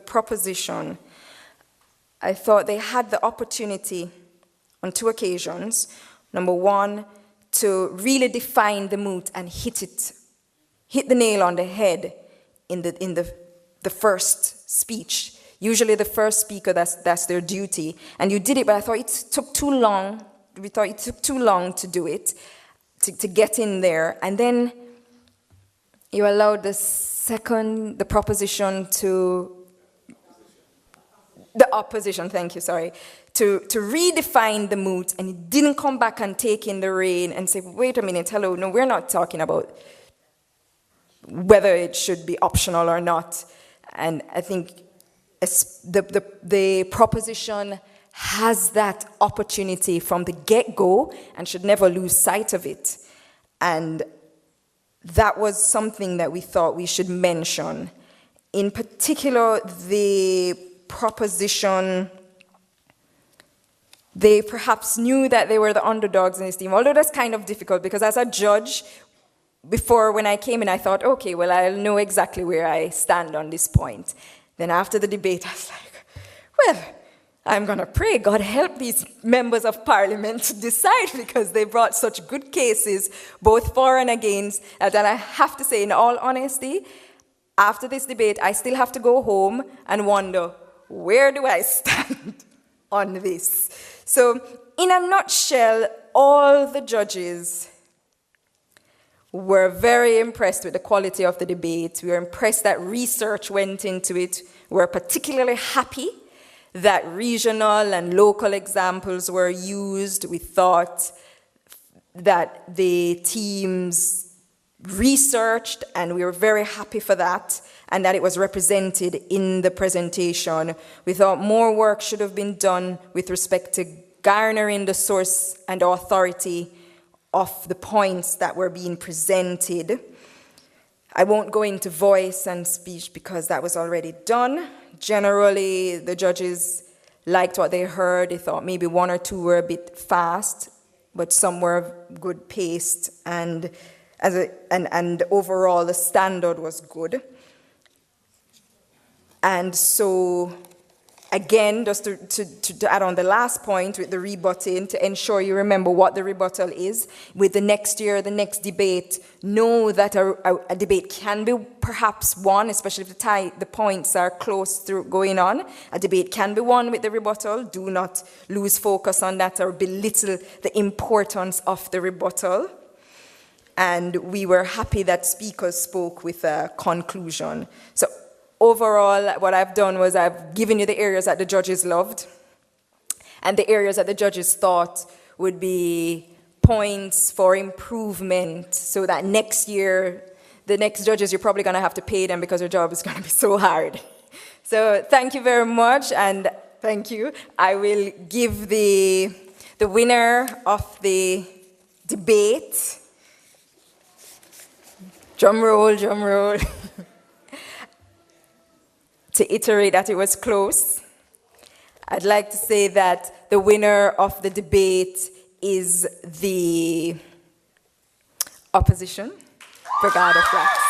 proposition, I thought they had the opportunity on 2 occasions. Number one, to really define the moot and hit the nail on the head in the first speech. Usually the first speaker, that's their duty. And you did it, but I thought it took too long. We thought it took too long to do it, to get in there. And then you allowed the proposition to, the opposition, thank you, sorry, to redefine the moot, and it didn't come back and take in the rein and say, wait a minute, hello, no, we're not talking about whether it should be optional or not. And I think the proposition has that opportunity from the get-go and should never lose sight of it. And that was something that we thought we should mention. In particular, the proposition, they perhaps knew that they were the underdogs in this team, although that's kind of difficult because as a judge, before when I came in, I thought, okay, well, I'll know exactly where I stand on this point. Then after the debate, I was like, well, I'm going to pray, God help these members of parliament to decide because they brought such good cases, both for and against, that I have to say, in all honesty, after this debate, I still have to go home and wonder, where do I stand on this? So, in a nutshell, all the judges were very impressed with the quality of the debate. We were impressed that research went into it. We were particularly happy that regional and local examples were used. We thought that the teams researched, and we were very happy for that, and that it was represented in the presentation. We thought more work should have been done with respect to garnering the source and authority of the points that were being presented. I won't go into voice and speech because that was already done. Generally, the judges liked what they heard. They thought maybe 1 or 2 were a bit fast, but some were good paced, and overall the standard was good. And so, again, just to add on the last point with the rebutting, to ensure you remember what the rebuttal is, with the next year, the next debate, know that a debate can be perhaps won, especially if the points are close to going on. A debate can be won with the rebuttal. Do not lose focus on that or belittle the importance of the rebuttal. And we were happy that speakers spoke with a conclusion. So, overall, what I've done was I've given you the areas that the judges loved and the areas that the judges thought would be points for improvement so that next year, the next judges, you're probably going to have to pay them because your job is going to be so hard. So thank you very much, and thank you. I will give the winner of the debate. Drum roll, drum roll. To iterate that it was close, I'd like to say that the winner of the debate is the opposition, Brigade of Blacks.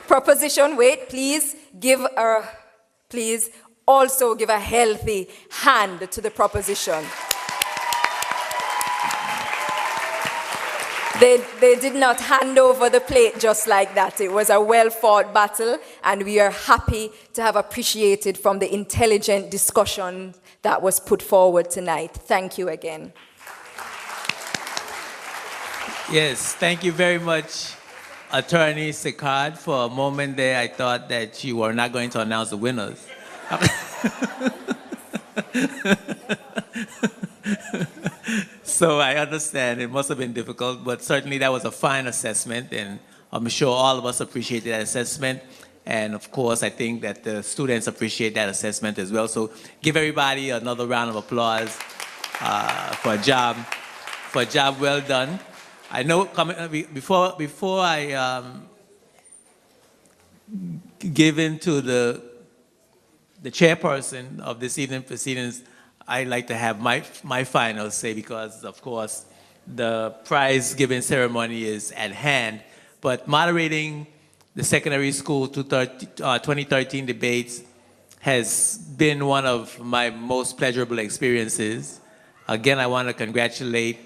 Proposition, wait, please also give a healthy hand to the proposition. They did not hand over the plate just like that. It was a well-fought battle, and we are happy to have appreciated from the intelligent discussion that was put forward tonight. Thank you again. Yes, thank you very much, Attorney Sikard. For a moment there, I thought that you were not going to announce the winners. So I understand it must have been difficult, but certainly that was a fine assessment, and I'm sure all of us appreciated that assessment. And of course, I think that the students appreciate that assessment as well. So give everybody another round of applause for a job well done. I know before I give in to the chairperson of this evening proceedings, I'd like to have my final say, because, of course, the prize giving ceremony is at hand, but moderating the secondary school 2013 debates has been one of my most pleasurable experiences. Again, I want to congratulate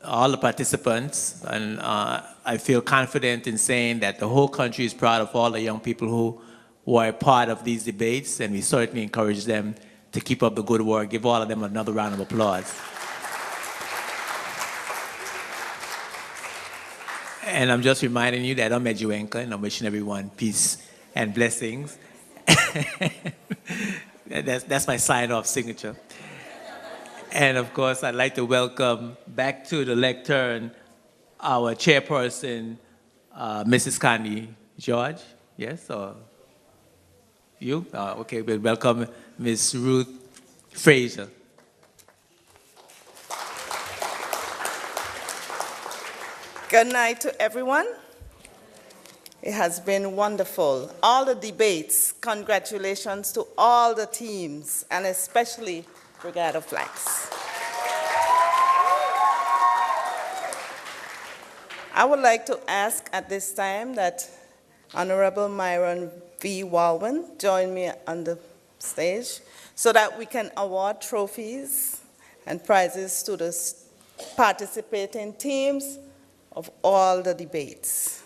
all the participants, and I feel confident in saying that the whole country is proud of all the young people who were part of these debates, and we certainly encourage them to keep up the good work. Give all of them another round of applause. And I'm just reminding you that I'm Adjudication, and I'm wishing everyone peace and blessings. That's my sign-off signature. And of course, I'd like to welcome back to the lectern our chairperson, Mrs. Connie George. Yes, or you? Okay, we'll welcome Ms. Ruth Fraser. Good night to everyone. It has been wonderful. All the debates, congratulations to all the teams, and especially Brigade of Flags. I would like to ask at this time that Honorable Myron V. Walwyn join me on the stage so that we can award trophies and prizes to the participating teams of all the debates.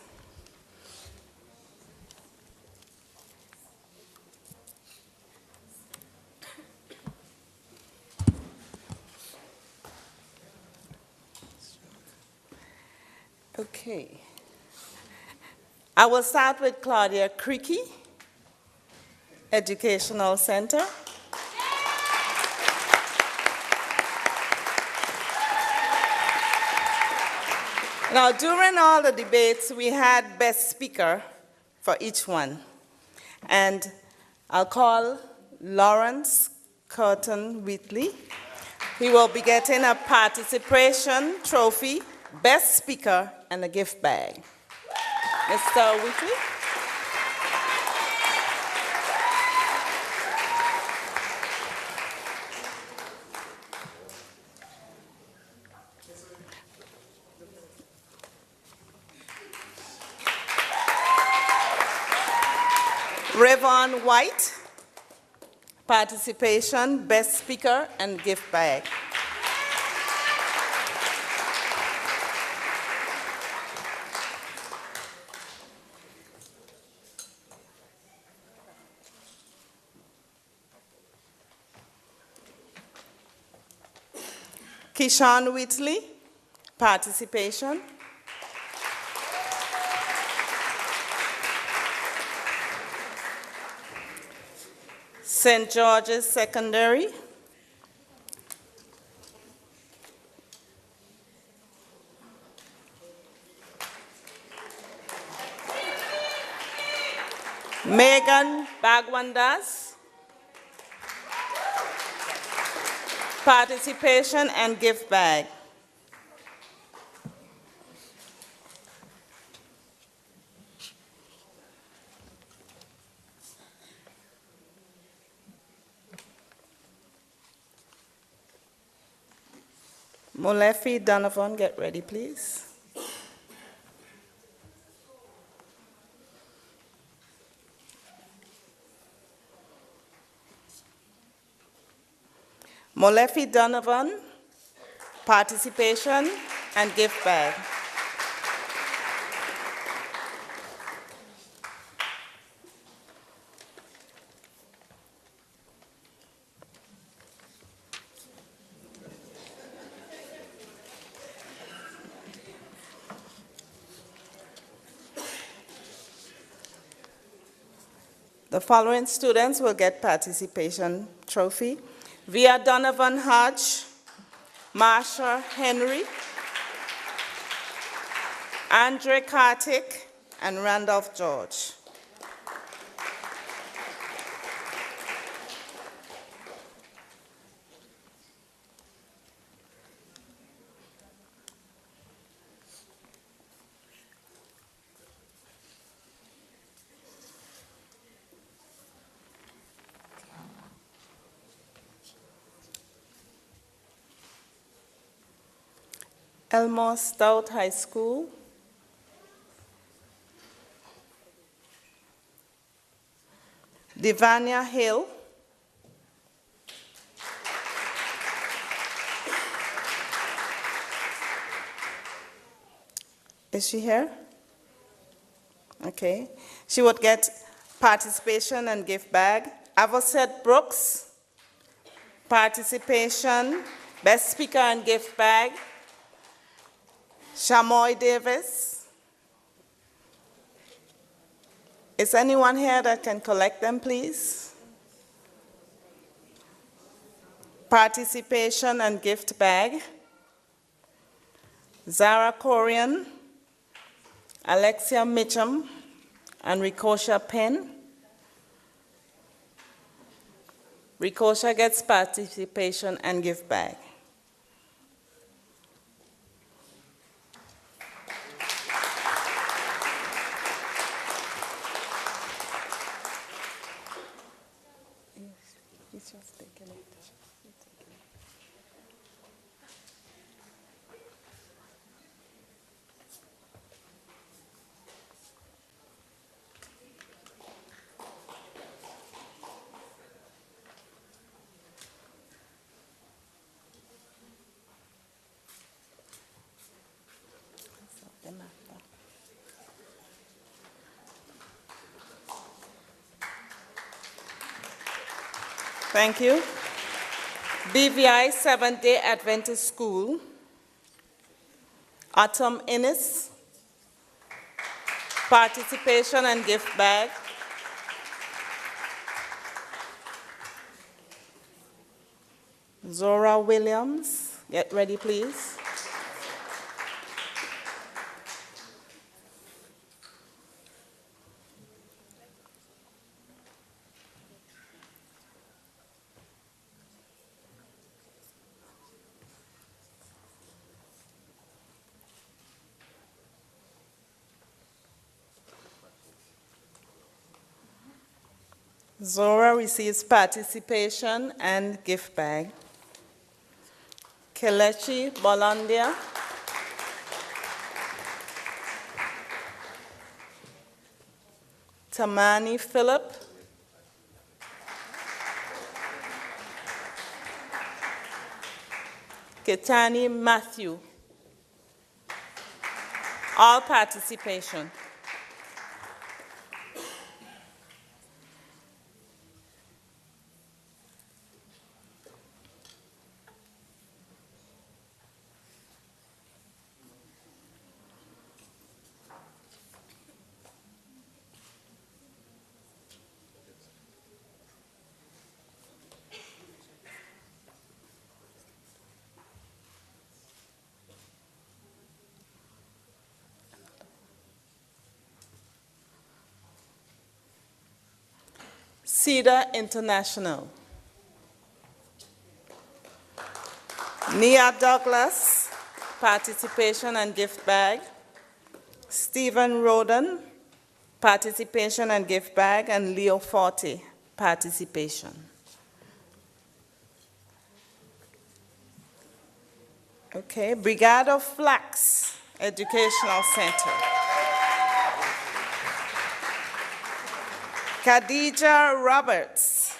Okay. I will start with Claudia Creaky, Educational Center. Now, during all the debates, we had best speaker for each one. And I'll call Lawrence Curtin Wheatley. He will be getting a participation trophy, best speaker, and a gift bag. Mr. Wheatley. Revon White, participation, best speaker, and gift bag. Keyshawn Whitley, participation. St. George's Secondary. Megan Bagwandas, participation and gift bag. Molefi Donovan, get ready, please. Molefi Donovan, participation and gift bag. The following students will get participation trophy. Via Donovan Hodge, Marsha Henry, Andre Kartik, and Randolph George. Elmore Stout High School. Divania Hill. Is she here? Okay. She would get participation and gift bag. Avocet Brooks, participation, best speaker and gift bag. Shamoy Davis. Is anyone here that can collect them, please? Participation and gift bag. Zara Corian, Alexia Mitchum, and Ricosha Penn. Ricosha gets participation and gift bag. Thank you. BVI Seventh-day Adventist School. Autumn Innes. Participation and gift bag. Zora Williams, get ready, please. Zora receives participation and gift bag. Kelechi Bolandia. Tamani Philip. Ketani Matthew. All participation. Cedar International. Nia Douglas, participation and gift bag. Stephen Roden, participation and gift bag. And Leo Forte, participation. Okay, Brigade of Flax Educational Center. Khadija Roberts.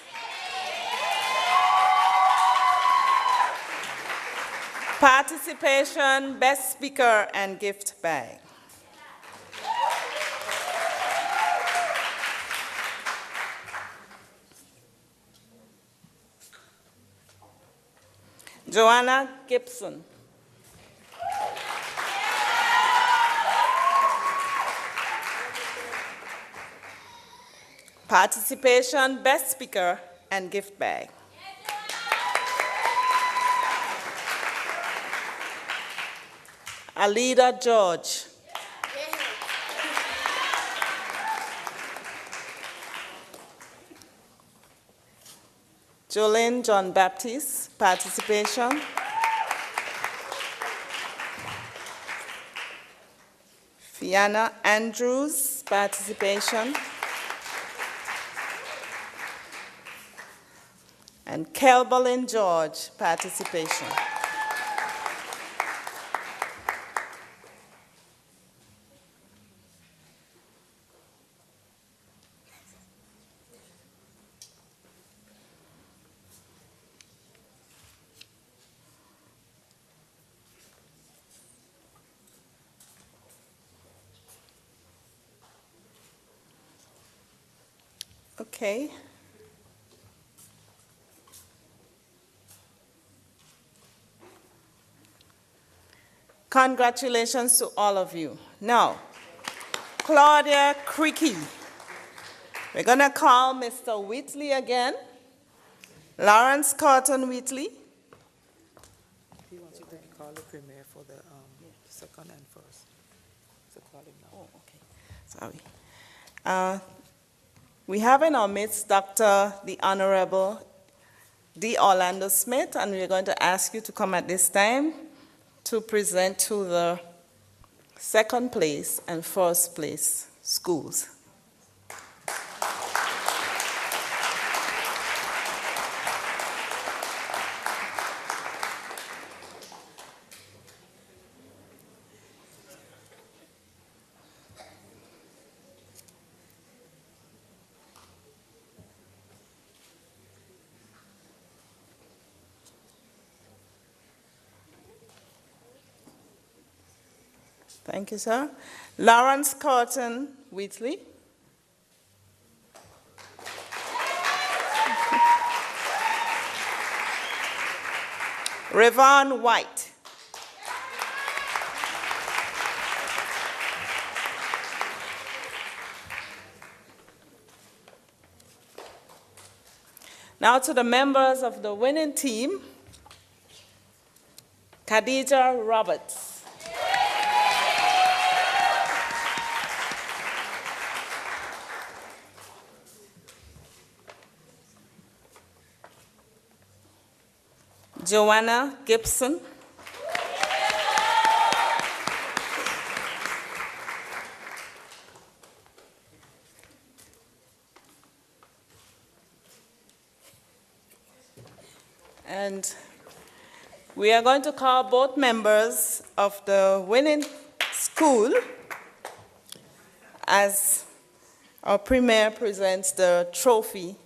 Participation, best speaker, and gift bag. Joanna Gibson. Participation, best speaker, and gift bag. Alida George. Jolene John Baptiste, participation. Fiona Andrews, participation. And Kelbalyn George, participation. Okay. Congratulations to all of you. Now, Claudia Creaky. We're going to call Mr. Whitley again. Lawrence Cotton Whitley. He wants you to call the premier for the second and first. So call him now. Oh, okay. Sorry. We have in our midst Dr. the Honorable D. Orlando Smith, and we're going to ask you to come at this time to present to the second place and first place schools. Thank you, sir. Lawrence Cotton Whitley. Revon White. Now to the members of the winning team. Khadija Roberts. Joanna Gibson. And we are going to call both members of the winning school as our premier presents the trophy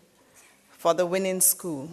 for the winning school.